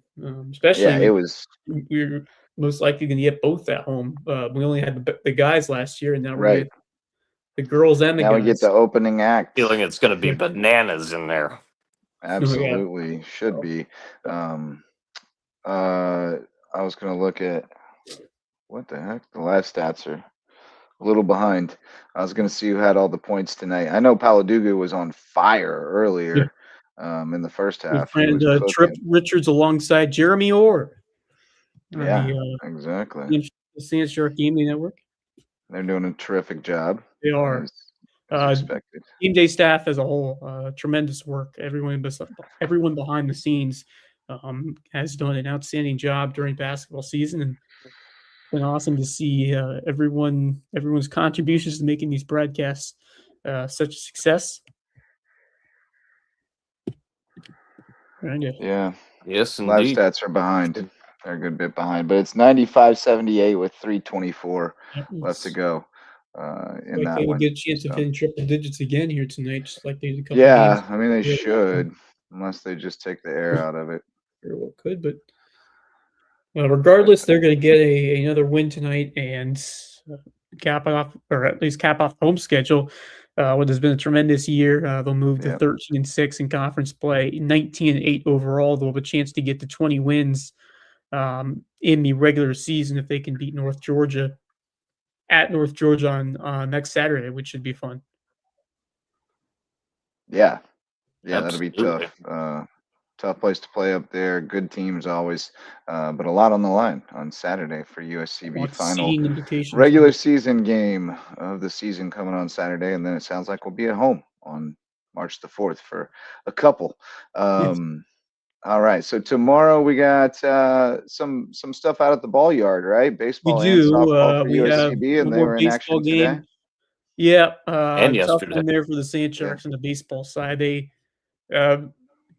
Especially it was. We're most likely going to get both at home. We only had the guys last year, and now we get the girls and the guys. Now we get the opening act. Feeling it's going to be bananas in there. Absolutely should be. I was going to look at what the heck. The last stats are a little behind. I was going to see who had all the points tonight. I know Paladuga was on fire Yeah. earlier in the first His half. He friend was Trip cooking. Richards alongside Jeremy Orr on Yeah, exactly. the Sand Shark Gaming Network. They're doing a terrific job. They are. As expected. Game day staff as a whole, tremendous work. Everyone behind the scenes has done an outstanding job during basketball season, and it's been awesome to see everyone's contributions to making these broadcasts such a success. Yeah. Yes, Live indeed. stats are behind. They're a good bit behind, but it's 95-78 with 3:24 left to go in that they would one. get a chance of hitting triple digits again here tonight, just like they did a couple Yeah, games. I mean they should, unless they just take the air out of it. Very well could, but regardless, they're going to get another win tonight and cap off, or at least cap off the home schedule. What has been a tremendous year. They'll move to 13-6 in conference play, 19-8 overall. They'll have a chance to get to 20 wins in the regular season if they can beat North Georgia at North Georgia on next Saturday, which should be fun. Yeah, Absolutely. That'll be tough. Tough place to play up there. Good teams always, but a lot on the line on Saturday for USCB. Final regular season game of the season coming on Saturday, and then it sounds like we'll be at home on March the 4th for a couple. All right, so tomorrow we got some stuff out at the ball yard, right? Baseball and softball for USCB, and they were in action today. Yeah, and tough yesterday one there for the Sand Sharks on the baseball side. They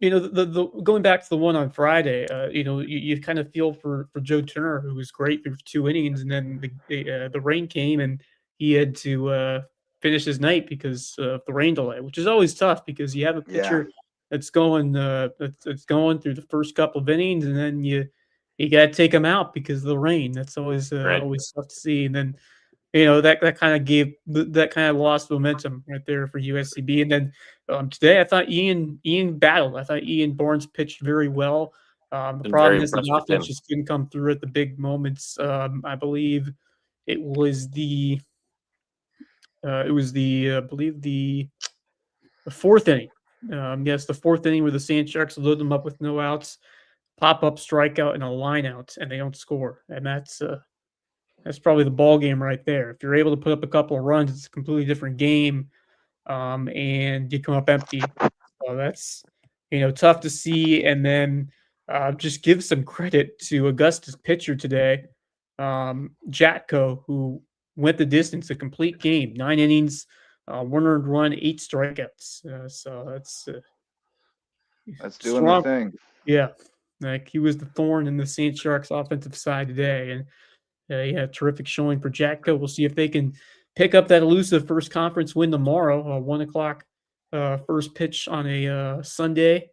the going back to the one on Friday, you kind of feel for Joe Turner, who was great for 2 innings, and then the rain came and he had to finish his night because of the rain delay, which is always tough because you have a pitcher that's going through the first couple of innings, and then you got to take him out because of the rain. That's always always tough to see, and then that kind of lost momentum right there for USCB. And then today I thought Ian battled. I thought Ian Barnes pitched very well. The problem is the offense just couldn't come through at the big moments. I believe it was the I believe the fourth inning. Yes, the fourth inning where the Sand Sharks load them up with no outs, pop up strikeout and a line out, and they don't score. And that's probably the ball game right there. If you're able to put up a couple of runs, it's a completely different game, and you come up empty. So that's tough to see. And then just give some credit to Augusta's pitcher today, Jatko, who went the distance, a complete game, 9 innings, 1 earned run, 8 strikeouts. So that's doing the thing. Yeah, like he was the thorn in the Saint Sharks offensive side today, and terrific showing for Jatko. We'll see if they can pick up that elusive first conference win tomorrow. 1 o'clock first pitch on a Sunday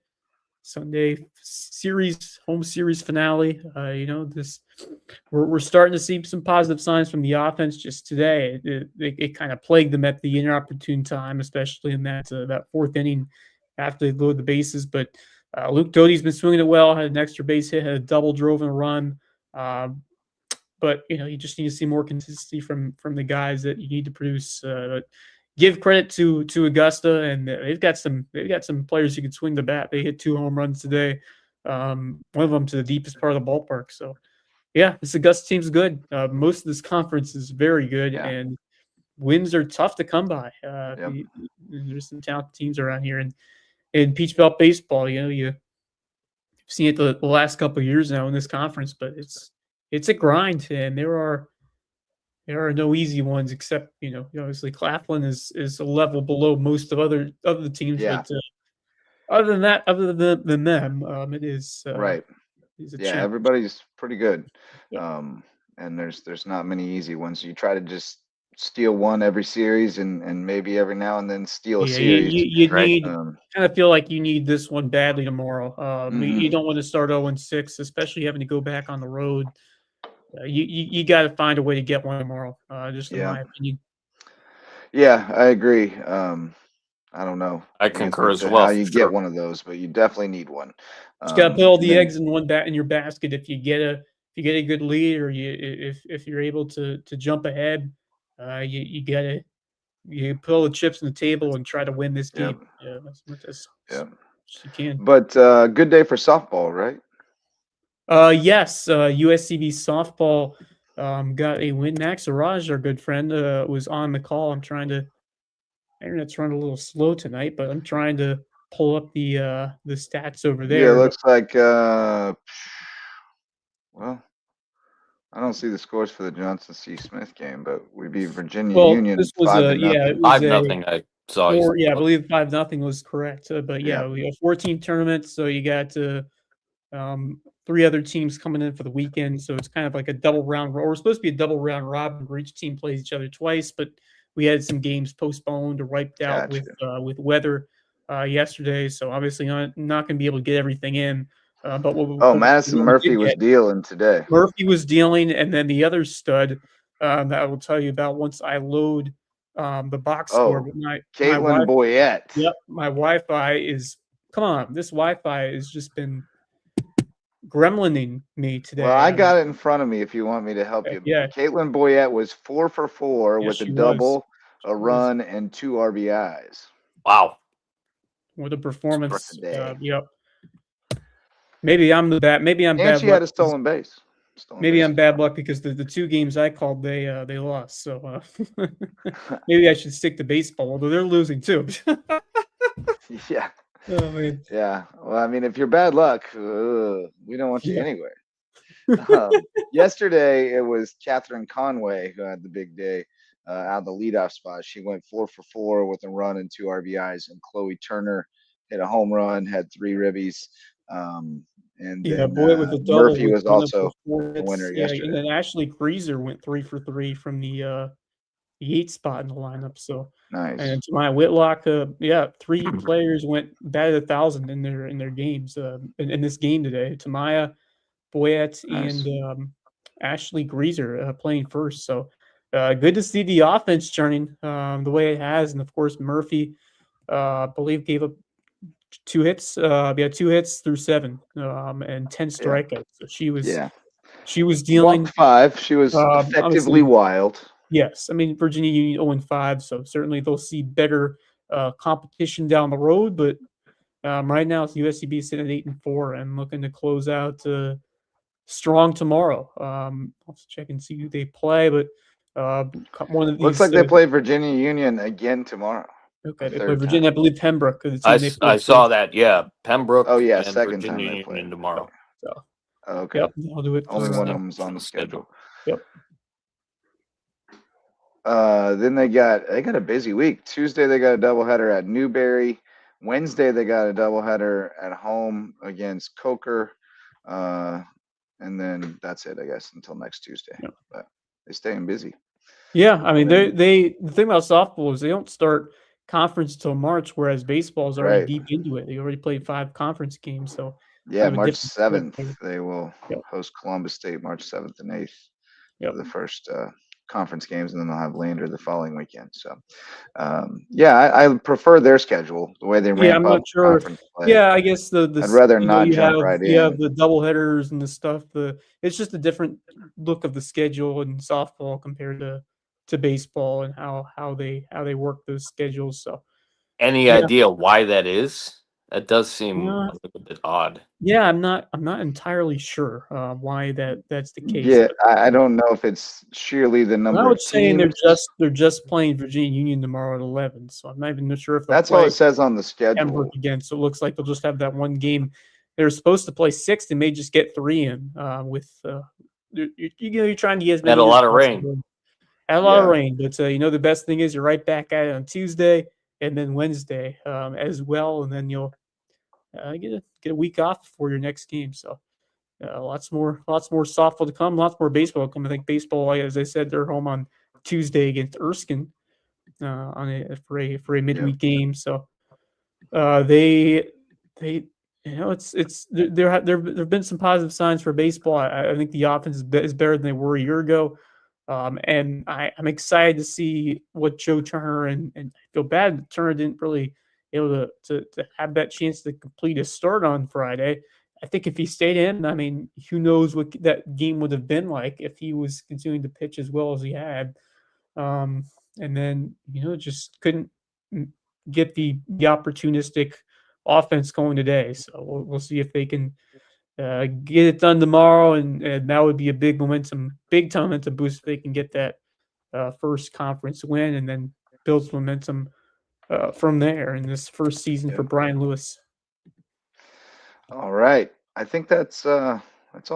series, home series finale. We're starting to see some positive signs from the offense. Just today, it kind of plagued them at the inopportune time, especially in that fourth inning after they load the bases. But Luke Doty's been swinging it well. Had an extra base hit, had a double, drove and a run. But you just need to see more consistency from the guys that you need to produce. Give credit to Augusta, and they've got some players who can swing the bat. They hit 2 home runs today, one of them to the deepest part of the ballpark. So, yeah, this Augusta team's good. Most of this conference is very good, and wins are tough to come by. There's some talented teams around here, and in Peach Belt baseball, you've seen it the last couple of years now in this conference, but it's a grind, and there are no easy ones, except obviously Claflin is a level below most of other teams. Yeah. But other than that, other than them, it is right. challenge. Everybody's pretty good, and there's not many easy ones. You try to just steal one every series, and maybe every now and then steal a series. You need kind of feel like you need this one badly tomorrow. You don't want to start 0-6, especially having to go back on the road. You got to find a way to get one tomorrow. Just in my opinion. Yeah, I agree. I don't know I the answer concur as to well. how you For get sure. one of those, but you definitely need one. Just gotta put all And the then, eggs in in your basket. If you get a good lead, or if you're able to jump ahead, you put all the chips on the table and try to win this yeah, game. Yeah, as much as yeah. you can. But good day for softball, right? Yes, USCB softball got a win. Max Araj, our good friend, was on the call. Internet's running a little slow tonight, but I'm trying to pull up the stats over Yeah, it there. But looks like well, I don't see the scores for the Johnson C. Smith game, but we beat Virginia well, Union this was 5-0. it was 5-0. I saw. four. Yeah, I believe 5-0 was correct. But Yeah. yeah, we have 14 tournaments, so you got three other teams coming in for the weekend. So it's kind of like a double round, or we're supposed to be a double round robin where each team plays each other twice, but we had some games postponed or wiped out Gotcha. with weather yesterday. So obviously not going to be able to get everything in. But Oh, what Madison we did Murphy was get, dealing today. Murphy was dealing, and then the other stud that I will tell you about once I load the box score. Oh, But my Caitlin wife, Boyette. yep, my Wi-Fi is. Come on, this Wi-Fi has just been gremlining me Well, today. I got it in front of me if you want me to help you. Yeah, Caitlin Boyette was 4 for 4 yes, with a she was. double, a She was. run, and 2 RBIs. Wow. What a For performance. today. Yep. Maybe I'm And bad she luck. had a stolen base. Maybe I'm bad luck because the two games I called they lost. So maybe I should stick to baseball, although they're losing too. Yeah. Oh man. Yeah. Well, I mean, if you're bad luck, we don't want you Yeah. anywhere. Yesterday, it was Catherine Conway who had the big day out of the leadoff spot. She went 4 for 4 with a run and 2 RBIs, and Chloe Turner hit a home run, had 3 ribbies. And Yeah, then boy with a double Murphy with was one of also the 4 the hits. winner Yeah, and yesterday. then Ashley Greaser went 3 for 3 from the 8 spot in the lineup. So, Nice. and to my Whitlock, 3 players went batted 1,000 in their games in this game today. Tamaya, Boyette, Nice. and Ashley Greaser playing first. So, good to see the offense churning the way it has, and of course Murphy, I believe gave up 2 hits. 2 hits through 7 and 10 Yeah. strikeouts. So she was Yeah. dealing. Walked 5. She was effectively Obviously, wild. yes. I mean, Virginia Union 0-5, so certainly they'll see better competition down the road. But right now, it's USCB sitting at 8-4 and looking to close out strong tomorrow. Let's check and see who they play. But one of Looks these. like they play Virginia Union again tomorrow. Okay, they play third Virginia. I time. believe Pembroke, the I, team they I played saw first. that. Yeah. Pembroke Oh yeah, and second time Virginia they played. Union tomorrow. So, Okay. yep, I'll do it. Only For, one of them's on the schedule. Yep. Then they got a busy week. Tuesday they got a doubleheader at Newberry. Wednesday they got a doubleheader at home against Coker. And then that's it, I guess, until next Tuesday. Yep. But they're staying busy. Yeah, I mean, the thing about softball is they don't start conference till March, whereas baseball is already Right. deep into it. They already played 5 conference games, so Yeah, kind of a March different 7th they will Yep. host Columbus State March 7th and 8th Yep. for the first conference games, and then they'll have Lander the following weekend. So I prefer their schedule, the way they ramp I'm up not sure. conference play. Yeah, I guess I'd rather not you jump have right you have in. the double headers and the stuff. It's just a different look of the schedule in softball compared to baseball and how they work those schedules. So Any idea why that is? That does seem a little bit odd. yeah, I'm not entirely sure why that's the case. Yeah, But, I don't know if it's sheerly the number I of was saying teams. they're just playing Virginia Union tomorrow at 11, so I'm not even sure if they'll That's all play it says on the schedule. Pembroke again. So it looks like they'll just have that one game. They're supposed to play 6. They may just get 3 in with you're trying to get as many. Had a as lot of possible. rain. Had a lot of rain, but the best thing is you're right back at it on Tuesday and then Wednesday as well, and then you'll get a week off before your next game. So lots more softball to come, lots more baseball to come. I think baseball, as I said, they're home on Tuesday against Erskine for a midweek game. So they there have been some positive signs for baseball. I think the offense is better than they were a year ago. And I'm excited to see what Joe Turner and I feel bad that Turner didn't really able to have that chance to complete a start on Friday. I think if he stayed in, I mean, who knows what that game would have been like if he was continuing to pitch as well as he had. And then, just couldn't get the opportunistic offense going today. So we'll see if they can get it done tomorrow, and that would be a big time momentum boost if they can get that first conference win and then build momentum from there in this first season for Brian Lewis. All right. I think that's all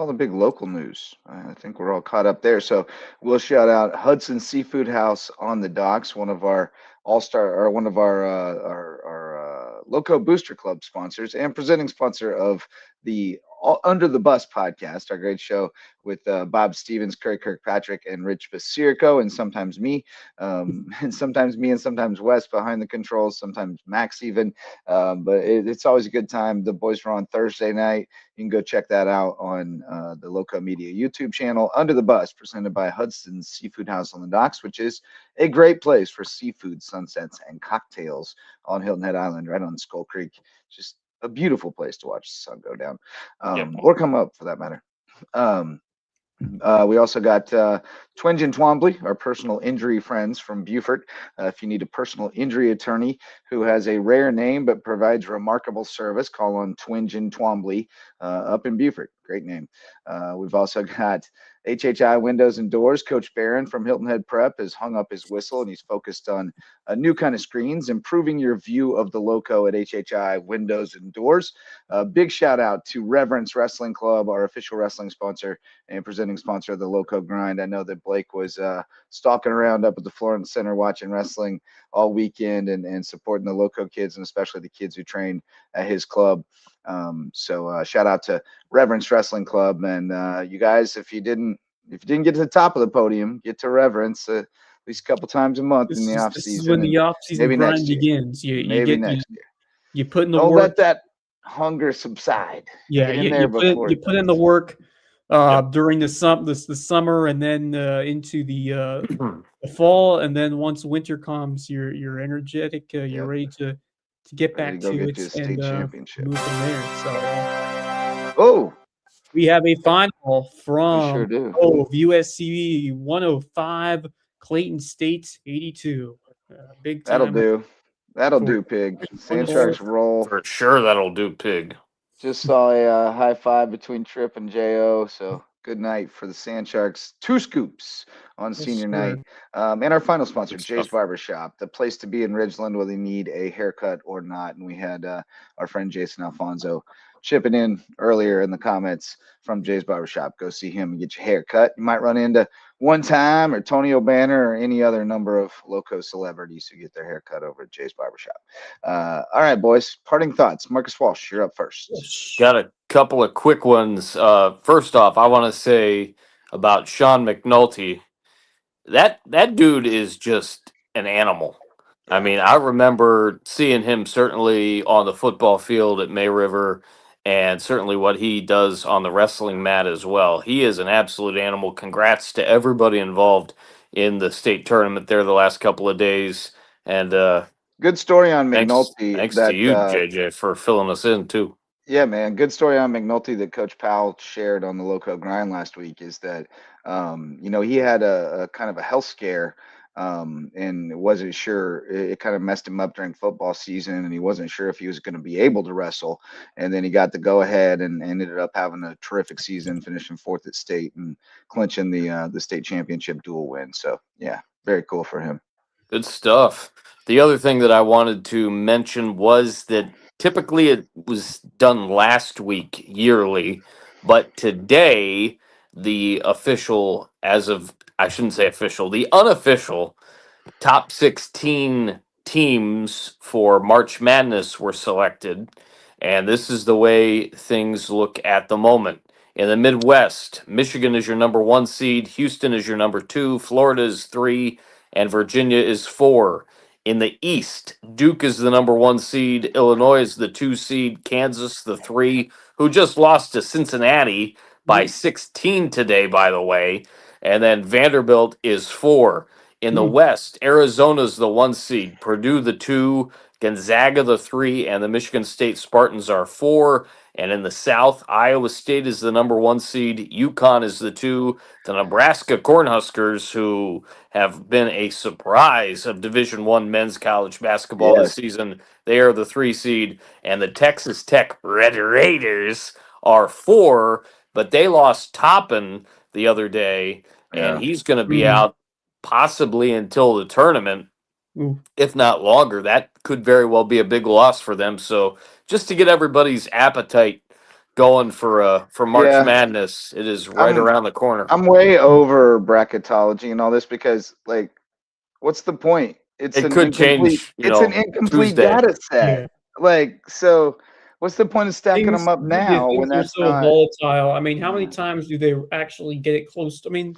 the big local news. I think we're all caught up there. So we'll shout out Hudson Seafood House on the docks, one of our all-star or one of our Loco Booster Club sponsors and presenting sponsor of the Under the Bus podcast, our great show with Bob Stevens, Curry Kirkpatrick, and Rich Basirico, and sometimes me, and sometimes Wes behind the controls, sometimes Max even. But it's always a good time. The boys were on Thursday night. You can go check that out on the Loco Media YouTube channel, Under the Bus, presented by Hudson's Seafood House on the Docks, which is a great place for seafood, sunsets, and cocktails on Hilton Head Island, right on Skull Creek. Just a beautiful place to watch the sun go down, or come up for that matter. We also got Twinge and Twombly, our personal injury friends from Beaufort. If you need a personal injury attorney who has a rare name but provides remarkable service, call on Twinge and Twombly up in Beaufort. Great name. We've also got HHI Windows and Doors. Coach Barron from Hilton Head Prep has hung up his whistle, and he's focused on a new kind of screens, improving your view of the Loco at HHI Windows and Doors. Big shout out to Reverence Wrestling Club, our official wrestling sponsor and presenting sponsor of the Loco Grind. I know that Blake was stalking around up at the Florence Center watching wrestling all weekend and supporting the Loco kids, and especially the kids who train at his club. So shout out to Reverence Wrestling Club, and you guys, if you didn't get to the top of the podium, get to Reverence at least a couple times a month in the off season. This is when the off season grind begins. Maybe next year. You put in the Don't work. let that hunger subside. Yeah, you put in the work during the summer, and then into the fall, and then once winter comes, you're energetic. You're ready to get back to it and move from there. So, we have a final from USC 105, Clayton State 82. Big time. That'll do, Pig. Sand Sharks roll. For sure, that'll do, Pig. Just saw a high five between Tripp and J.O., so good night for the Sand Sharks. 2 scoops on senior night. And our final sponsor, Jay's Barbershop, the place to be in Ridgeland, whether you need a haircut or not. And we had our friend Jason Alfonso chipping in earlier in the comments from Jay's Barbershop. Go see him and get your hair cut. You might run into One Time or Tony O'Banner or any other number of Loco celebrities who get their hair cut over at Jay's Barbershop. All right, boys, parting thoughts. Marcus Walsh, you're up first. Got a couple of quick ones. First off, I want to say about Sean McNulty. That dude is just an animal. I mean, I remember seeing him certainly on the football field at May River, and certainly what he does on the wrestling mat as well. He is an absolute animal. Congrats to everybody involved in the state tournament there the last couple of days. And good story on McNulty. Thanks to you, JJ, for filling us in too. Yeah, man. Good story on McNulty that Coach Powell shared on the Loco Grind last week is that, he had a kind of a health scare and wasn't sure. It kind of messed him up during football season, and he wasn't sure if he was going to be able to wrestle. And then he got the go ahead and ended up having a terrific season, finishing 4th at state and clinching the state championship dual win. So, yeah, very cool for him. Good stuff. The other thing that I wanted to mention was that typically it was done last week yearly, but today the official, the unofficial top 16 teams for March Madness were selected. And this is the way things look at the moment. In the Midwest, Michigan is your number 1 seed, Houston is your number 2, Florida is 3, and Virginia is 4. In the East, Duke is the number 1 seed, Illinois is the 2 seed, Kansas the 3, who just lost to Cincinnati by 16 today, by the way. And then Vanderbilt is 4. In the West, Arizona's the 1 seed, Purdue the 2, Gonzaga the 3, and the Michigan State Spartans are 4. And in the South, Iowa State is the number 1 seed, UConn is the 2, the Nebraska Cornhuskers, who have been a surprise of Division I men's college basketball this Yes. season, they are the 3 seed, and the Texas Tech Red Raiders are 4, but they lost Toppin the other day, and Yeah. he's going to be out possibly until the tournament, if not longer. That could very well be a big loss for them. So just to get everybody's appetite going for March Yeah. Madness, it is right around the corner. I'm way over bracketology and all this because, like, what's the point? It's It an could incomplete. change, It's an incomplete Tuesday. data set. Yeah. Like, so what's the point of stacking them up now Things when are that's so not? volatile. I mean, how many times do they actually get it close? I mean,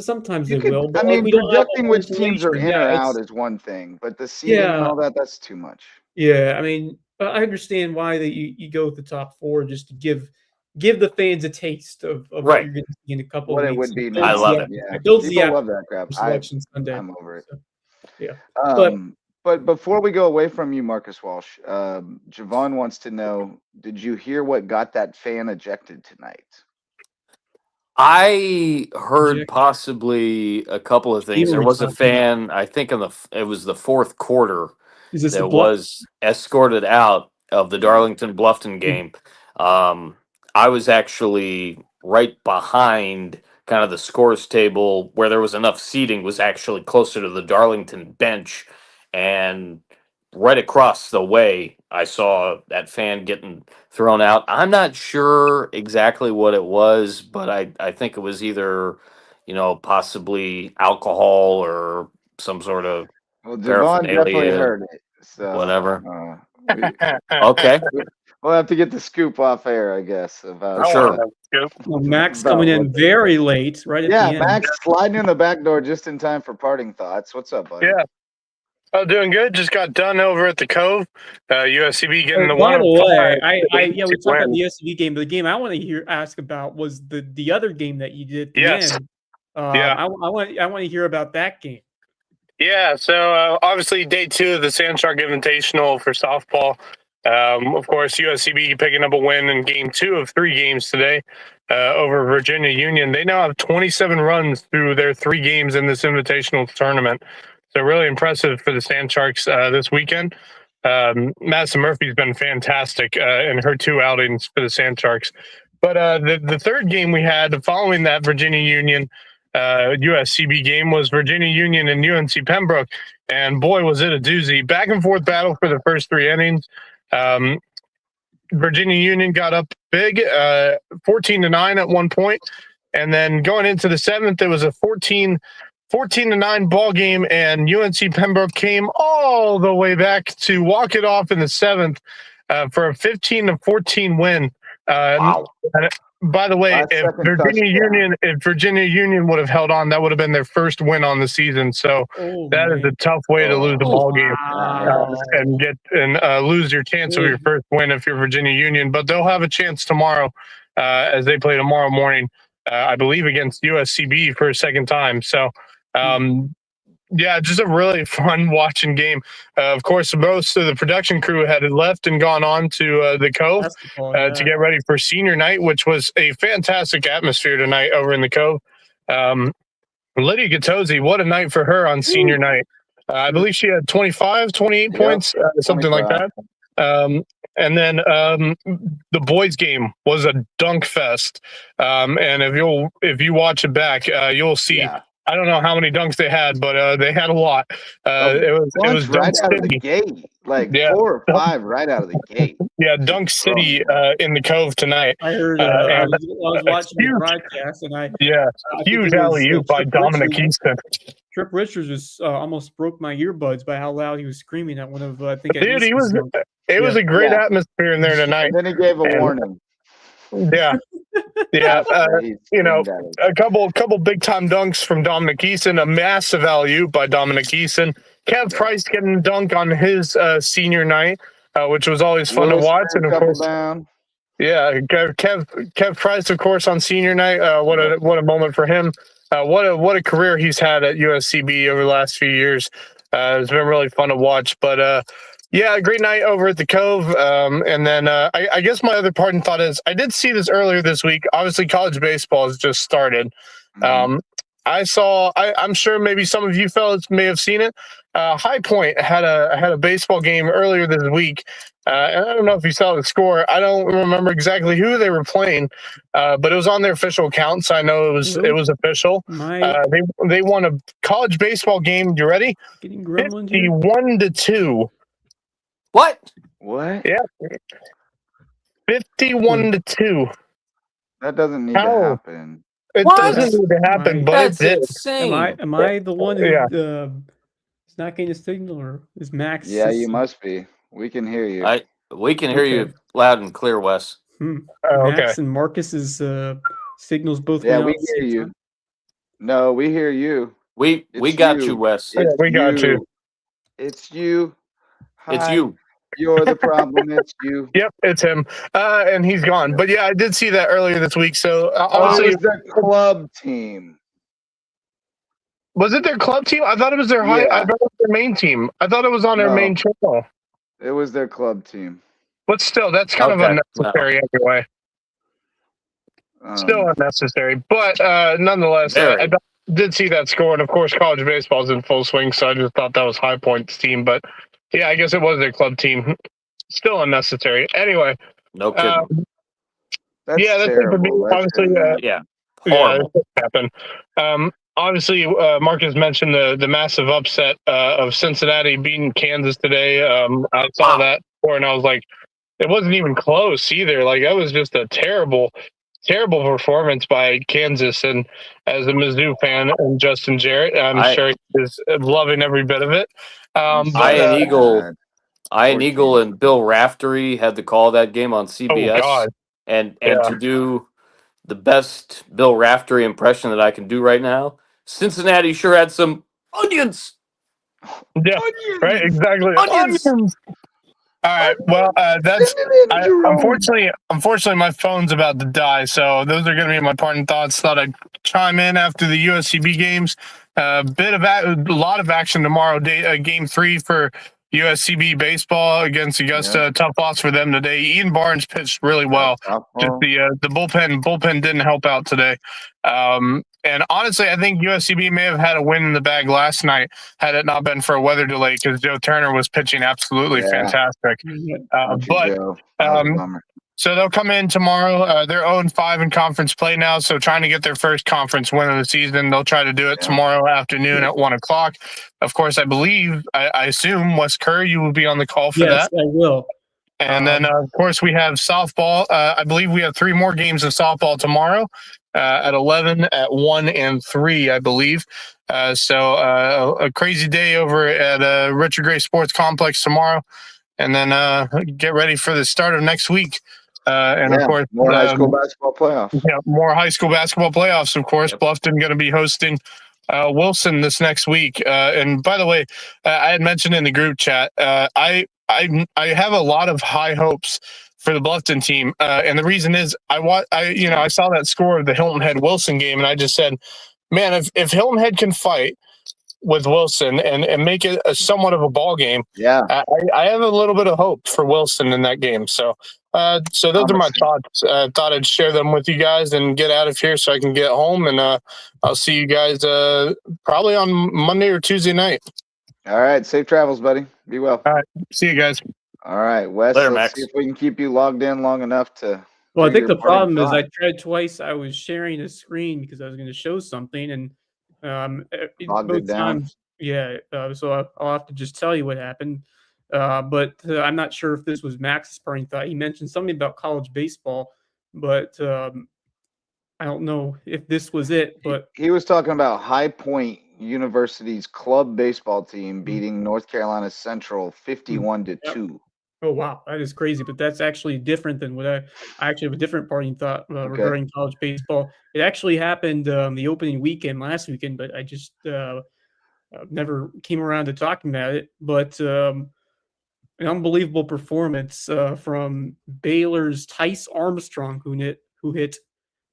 sometimes You they could, will, but I like mean, we don't have all projecting the which teams are information. in or Yeah, out is one thing, but the seeding and all that's too much. yeah. I mean, I understand why that you go with the top 4 just to give the fans a taste of what Right. you're going to see in a couple What of it weeks. would be It now. I love it. Yeah, builds the people love that crap. selection Sunday. I'm over it. So, yeah. But before we go away from you, Marcus Walsh, Javon wants to know: did you hear what got that fan ejected tonight? I heard possibly a couple of things. There was a fan, I think it was the 4th quarter, that was escorted out of the Darlington Bluffton game. I was actually right behind kind of the scores table where there was enough seating, was actually closer to the Darlington bench, and right across the way I saw that fan getting thrown out. I'm not sure exactly what it was, but I think it was either, possibly alcohol or some sort of Well, Javon definitely paraphernalia, heard it. So whatever. Okay. We'll have to get the scoop off air, I guess. About, sure. Well, Max coming in very late, right at the end. Max sliding in the back door just in time for parting thoughts. What's up, buddy? Yeah. Oh, doing good. Just got done over at the Cove. USCB getting the By the way, 105. we talked about the USCB game, but the game I want to ask about was the other game that you did at the end. I want to hear about that game. Yeah, so obviously day 2 of the Sandshark Invitational for softball. Of course, USCB picking up a win in game 2 of 3 games today over Virginia Union. They now have 27 runs through their 3 games in this invitational tournament. So really impressive for the Sandsharks this weekend. Madison Murphy's been fantastic in her 2 outings for the Sandsharks. But the third game we had following that Virginia Union USCB game was Virginia Union and UNC Pembroke. And boy, was it a doozy. Back and forth battle for the first 3 innings. Virginia Union got up big, 14-9 at one point. And then going into the 7th, it was a 14-9 ball game, and UNC Pembroke came all the way back to walk it off in the 7th for a 15-14 win. Wow. By the way, if Virginia Union would have held on, that would have been their first win on the season. So that is a tough way to lose the ball game and lose your chance of your first win if you're Virginia Union. But they'll have a chance tomorrow as they play tomorrow morning, I believe, against USCB for a second time. So, yeah, just a really fun watching game. Of course, most of the production crew had left and gone on to the Cove to get ready for senior night, which was a fantastic atmosphere tonight over in the Cove. Lydia Gattosi, what a night for her on senior night. I believe she had 28 points, something 25. Like that. And then the boys' game was a dunk fest. And if you watch it back, you'll see. Yeah. I don't know how many dunks they had, but they had a lot. It was right Dunk out City. of the gate, like 4 or 5 right out of the gate. Yeah, Dunk City in the Cove tonight. I heard. I was watching the broadcast, and huge alley-oop by Dominic Easton. Trip Richards was almost broke my earbuds by how loud he was screaming at one of I think. Dude, he was. It was a great atmosphere in there tonight. And then he gave a warning. Yeah. Yeah, a couple big time dunks from Dominic Eason, a massive alley-oop by Dominic Eason. Kev Price getting a dunk on his senior night, which was always fun to watch. And of course, Kev Price, of course, on senior night. What a moment for him. what a career he's had at USCB over the last few years. It's been really fun to watch. But yeah, a great night over at the Cove. And then I guess my other parting thought is I did see this earlier this week. Obviously, college baseball has just started. Mhm. I'm sure maybe some of you fellas may have seen it. High Point had a baseball game earlier this week. And I don't know if you saw the score. I don't remember exactly who they were playing, but it was on their official account, so I know it was official. They won a college baseball game. You ready? Getting gremlins here. 51-2. What? What? Yeah, 51-2. That doesn't need to How? happen. It What? doesn't need to happen, but it That's did. insane. Am I the one who Yeah. is not getting a signal, or is Max? Yeah, you must be. We can hear you. We can hear you Okay. loud and clear, Wes. Okay. Max and Marcus's signals both Yeah, went we out at the hear same you. time. No, we hear you. We It's got you. you, Wes. Yeah, It's we got you. It's you. It's Hi. you. You're the problem. It's you. Yep, it's him, and he's gone. But yeah, I did see that earlier this week. So Oh, obviously, it was their club team. was it their club team? I thought it was their I Yeah. thought it was their main team. I thought it was on their No. main channel. It was their club team. But still, that's kind of Okay, unnecessary anyway. Still Um, unnecessary. But nonetheless, I Very. did see that score. And of course, college baseball's in full swing. So I just thought that was High Point's team. But yeah, I guess it was their club team. Still unnecessary. Anyway, No kidding. that's yeah, that's it for me. terrible. That Obviously, shouldn't happen. Yeah. yeah, Horrible. it happened. Obviously, Marcus mentioned the massive upset of Cincinnati beating Kansas today. I saw that before, and I was like, it wasn't even close either. Like, that was just a terrible performance by Kansas. And as a Mizzou fan and Justin Jarrett, I'm sure he is loving every bit of it. Ian Eagle, Poor Eagle, and Bill Raftery had to call that game on CBS. Oh God! And Yeah. to do the best Bill Raftery impression that I can do right now, Cincinnati sure had some onions. Yeah, Onions. right. Exactly. Onions. All right. Well, that's Send it in, Jerome. unfortunately, my phone's about to die. So those are going to be my parting thoughts. Thought I'd chime in after the USCB games. A lot of action tomorrow. Game 3 for USCB baseball against Augusta. Yeah. Tough loss for them today. Ian Barnes pitched really well. Just the bullpen didn't help out today. And honestly, I think USCB may have had a win in the bag last night had it not been for a weather delay, because Joe Turner was pitching absolutely fantastic. Joe. That was a bummer. So they'll come in tomorrow. They're 0-5 in conference play now, so trying to get their first conference win of the season. They'll try to do it tomorrow afternoon at 1:00. Of course, I assume, Wes Kerr, you will be on the call for that. Yes, I will. And then, of course, we have softball. I believe we have 3 more games of softball tomorrow at 11, at 1, and 3, I believe. So a crazy day over at Richard Gray Sports Complex tomorrow. And then get ready for the start of next week. Of course, more high school basketball playoffs. Yeah, more high school basketball playoffs, of course. Yep. Bluffton going to be hosting Wilson this next week. And by the way, I had mentioned in the group chat, I have a lot of high hopes for the Bluffton team. And the reason is I saw that score of the Hilton Head Wilson game, and I just said, man, if Hilton Head can fight with Wilson and make it a somewhat of a ball game, I have a little bit of hope for Wilson in that game. So those are my thoughts. Thought I'd share them with you guys and get out of here so I can get home, and I'll see you guys probably on Monday or Tuesday night. All right, safe travels, buddy. Be well. All right, see you guys. All right, Wes, let's see if we can keep you logged in long enough to. Well, I think the problem is I tried twice. I was sharing a screen because I was going to show something, and both times, so I'll have to just tell you what happened. But I'm not sure if this was Max's parting thought. He mentioned something about college baseball, but I don't know if this was it. But he was talking about High Point University's club baseball team beating North Carolina Central 51-2. Oh wow, that is crazy! But that's actually different than what I actually have a different parting thought regarding college baseball. It actually happened the opening weekend last weekend, but I just never came around to talking about it. But an unbelievable performance from Baylor's Tice Armstrong, who hit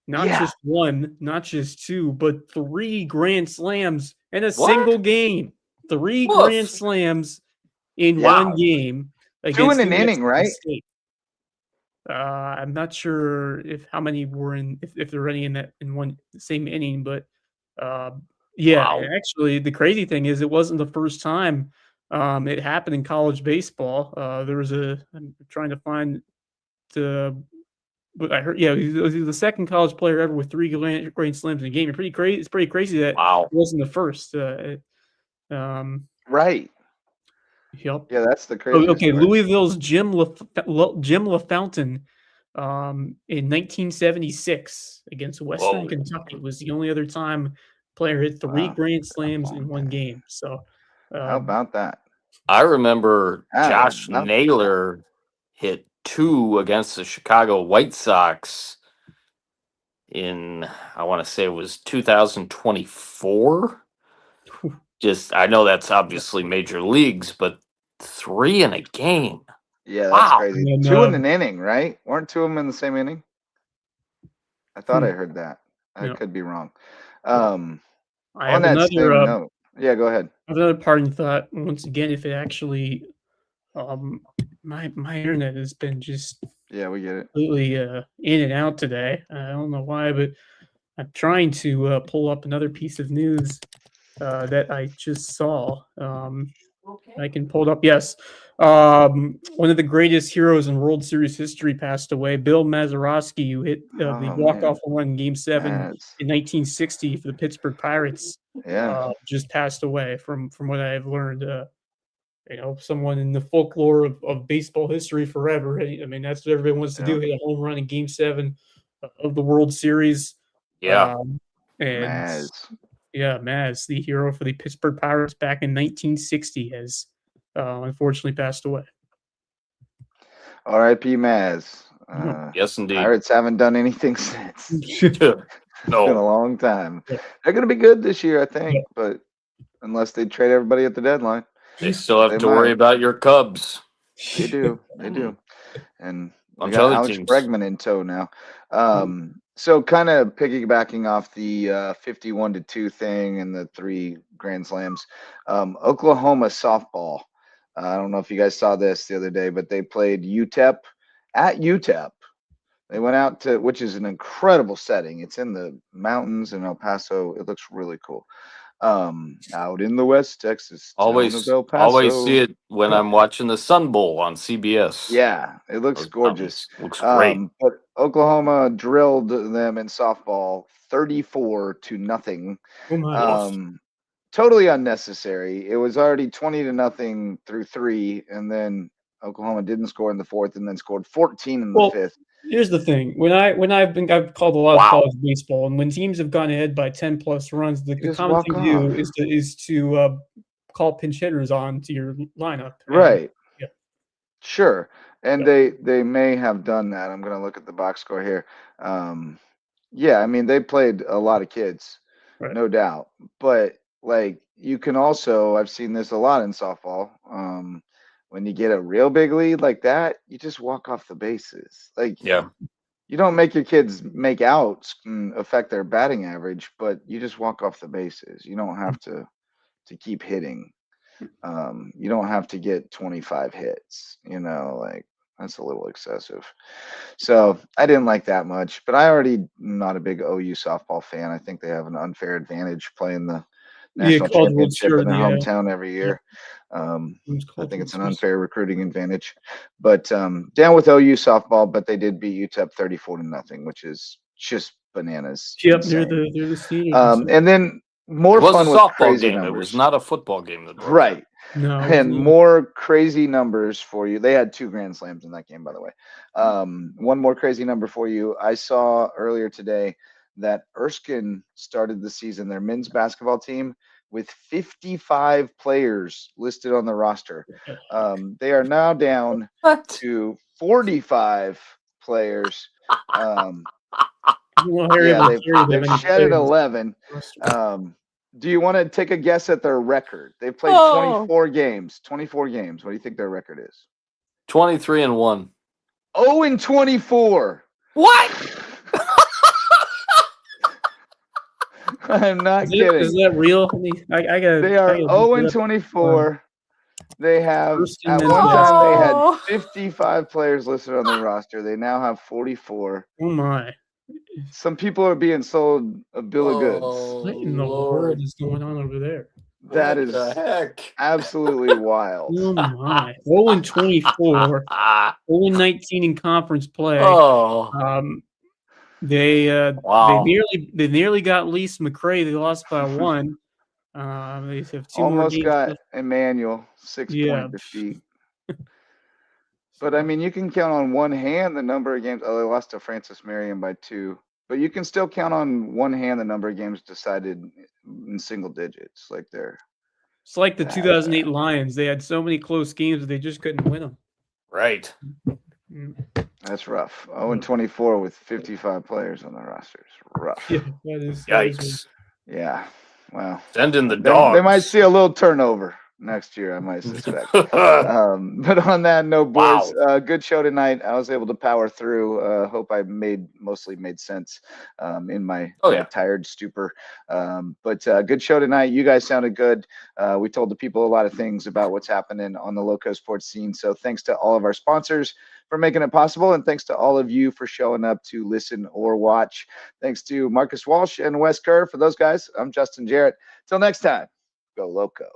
not Yeah. just one, not just two, but 3 Grand Slams in a What? single game. 3 Woof. Grand Slams in Yeah. one game 2 in against an New inning, Mexico right? State. I'm not sure if how many were if there were any in one same inning, but yeah. Wow. And actually, the crazy thing is, it wasn't the first time it happened in college baseball. There was I'm trying to find the, but I heard, yeah, he was the second college player ever with 3 grand slams in a game. It's pretty crazy. It's pretty crazy that Wow. it wasn't the first. Right. Yep. Yeah, that's the Oh, craziest okay, part. Louisville's Jim LaFountain in 1976 against Western Whoa. Kentucky was the only other time a player hit 3 Wow. grand slams in one game. So, How about that? I remember How Josh about that? Naylor hit 2 against the Chicago White Sox in, I want to say it was 2024. Just, I know that's obviously major leagues, but 3 in a game. Yeah, that's Wow. crazy. And then, 2 in an inning, right? Weren't 2 of them in the same inning? I thought I heard that. I No. could be wrong. I on have that another same note. Yeah, go ahead. another parting thought. Once again, if it actually, my internet has been just Yeah, we get it. completely in and out today. I don't know why, but I'm trying to pull up another piece of news that I just saw. I can pull it up. Yes. One of the greatest heroes in World Series history passed away. Bill Mazeroski, who hit the Oh, walk-off man. home run in Game 7 Yes. in 1960 for the Pittsburgh Pirates, Yeah. just passed away from what I've learned. Someone in the folklore of baseball history forever. I mean, that's what everybody wants to do, Yeah. hit a home run in Game 7 of the World Series. Yeah. And Maz. yeah, Maz, the hero for the Pittsburgh Pirates back in 1960, has unfortunately passed away. R.I.P. Maz. Yes, indeed. Pirates haven't done anything since. It's been a No. long time. Yeah. They're going to be good this year, I think, Yeah. but unless they trade everybody at the deadline. They still have They to worry might. about your Cubs. They do. They do. And we Bunch got of other Alex teams. Bregman in tow now. So kind of piggybacking off the 51-2 thing and the 3 grand slams. Oklahoma softball. I don't know if you guys saw this the other day, but they played UTEP at UTEP. They went out to, which is an incredible setting. It's in the mountains in El Paso. It looks really cool. Out in the West Texas town Always of El Paso. always see it when I'm watching the Sun Bowl on CBS. Yeah, it looks Those gorgeous. mountains. Looks great. But Oklahoma drilled them in softball 34-0. Oh my. Totally unnecessary. It was already 20-0 through 3, and then Oklahoma didn't score in the 4th, and then scored 14 in the 5th. Here's the thing: I've called a lot of college baseball, and when teams have gone ahead by 10+ runs, the common thing to do is to call pinch hitters on to your lineup. Right. Yeah. Sure. And they may have done that. I'm going to look at the box score here. Yeah, I mean, they played a lot of kids, Right. no doubt. But like, you can also, I've seen this a lot in softball. When you get a real big lead like that, you just walk off the bases. Like, Yeah. you don't make your kids make outs and affect their batting average, but you just walk off the bases. You don't have to keep hitting. You don't have to get 25 hits, like that's a little excessive. So I didn't like that much, but I already am not a big OU softball fan. I think they have an unfair advantage playing the national championship in their hometown every year. I think it's an unfair recruiting advantage, but down with OU softball, but they did beat UTEP 34-0, which is just bananas. Yep, they're the Steelers. And then more It was fun a with softball crazy game. numbers. It was not a football game. That broke right. No, And more crazy numbers for you. They had 2 grand slams in that game, by the way. One more crazy number for you. I saw earlier today that Erskine started the season, their men's basketball team, with 55 players listed on the roster. They are now down to 45 players. They've shedded 11. Do you want to take a guess at their record? They've played 24 games. 24 games. What do you think their record is? 23-1. 0-24. What? I'm not Is kidding. that real? I got. They are 0-24. They have, Kirsten at and one Jess. time, they had Oh. 55 players listed on the roster. They now have 44. Oh my! Some people are being sold a bill of goods. What in the Lord. world is going on over there? That What is the heck? absolutely wild. Oh my! 0-24, 0-19 in conference play. Oh. They Wow. they nearly got Lisa McCray. They lost by 1. They have 2 more Almost games got left. Emmanuel, 6-point Yeah. defeat. But I mean, you can count on one hand the number of games. Oh, they lost to Francis Marion by 2. But you can still count on one hand the number of games decided in single digits. Like they're. It's like the 2008 Lions. They had so many close games, they just couldn't win them. Right. That's rough. 0-24 with 55 players on the roster. It's rough. Yeah, that is Yikes. Yeah. Well, Send in the they dogs. might see a little turnover next year, I might suspect. But on that note, boys, good show tonight. I was able to power through. Hope I mostly made sense in my tired stupor. But good show tonight. You guys sounded good. We told the people a lot of things about what's happening on the LowcoSports scene. So thanks to all of our sponsors for making it possible, and thanks to all of you for showing up to listen or watch. Thanks to Marcus Walsh and Wes Kerr. For those guys, I'm Justin Jarrett. Till next time, go Loco.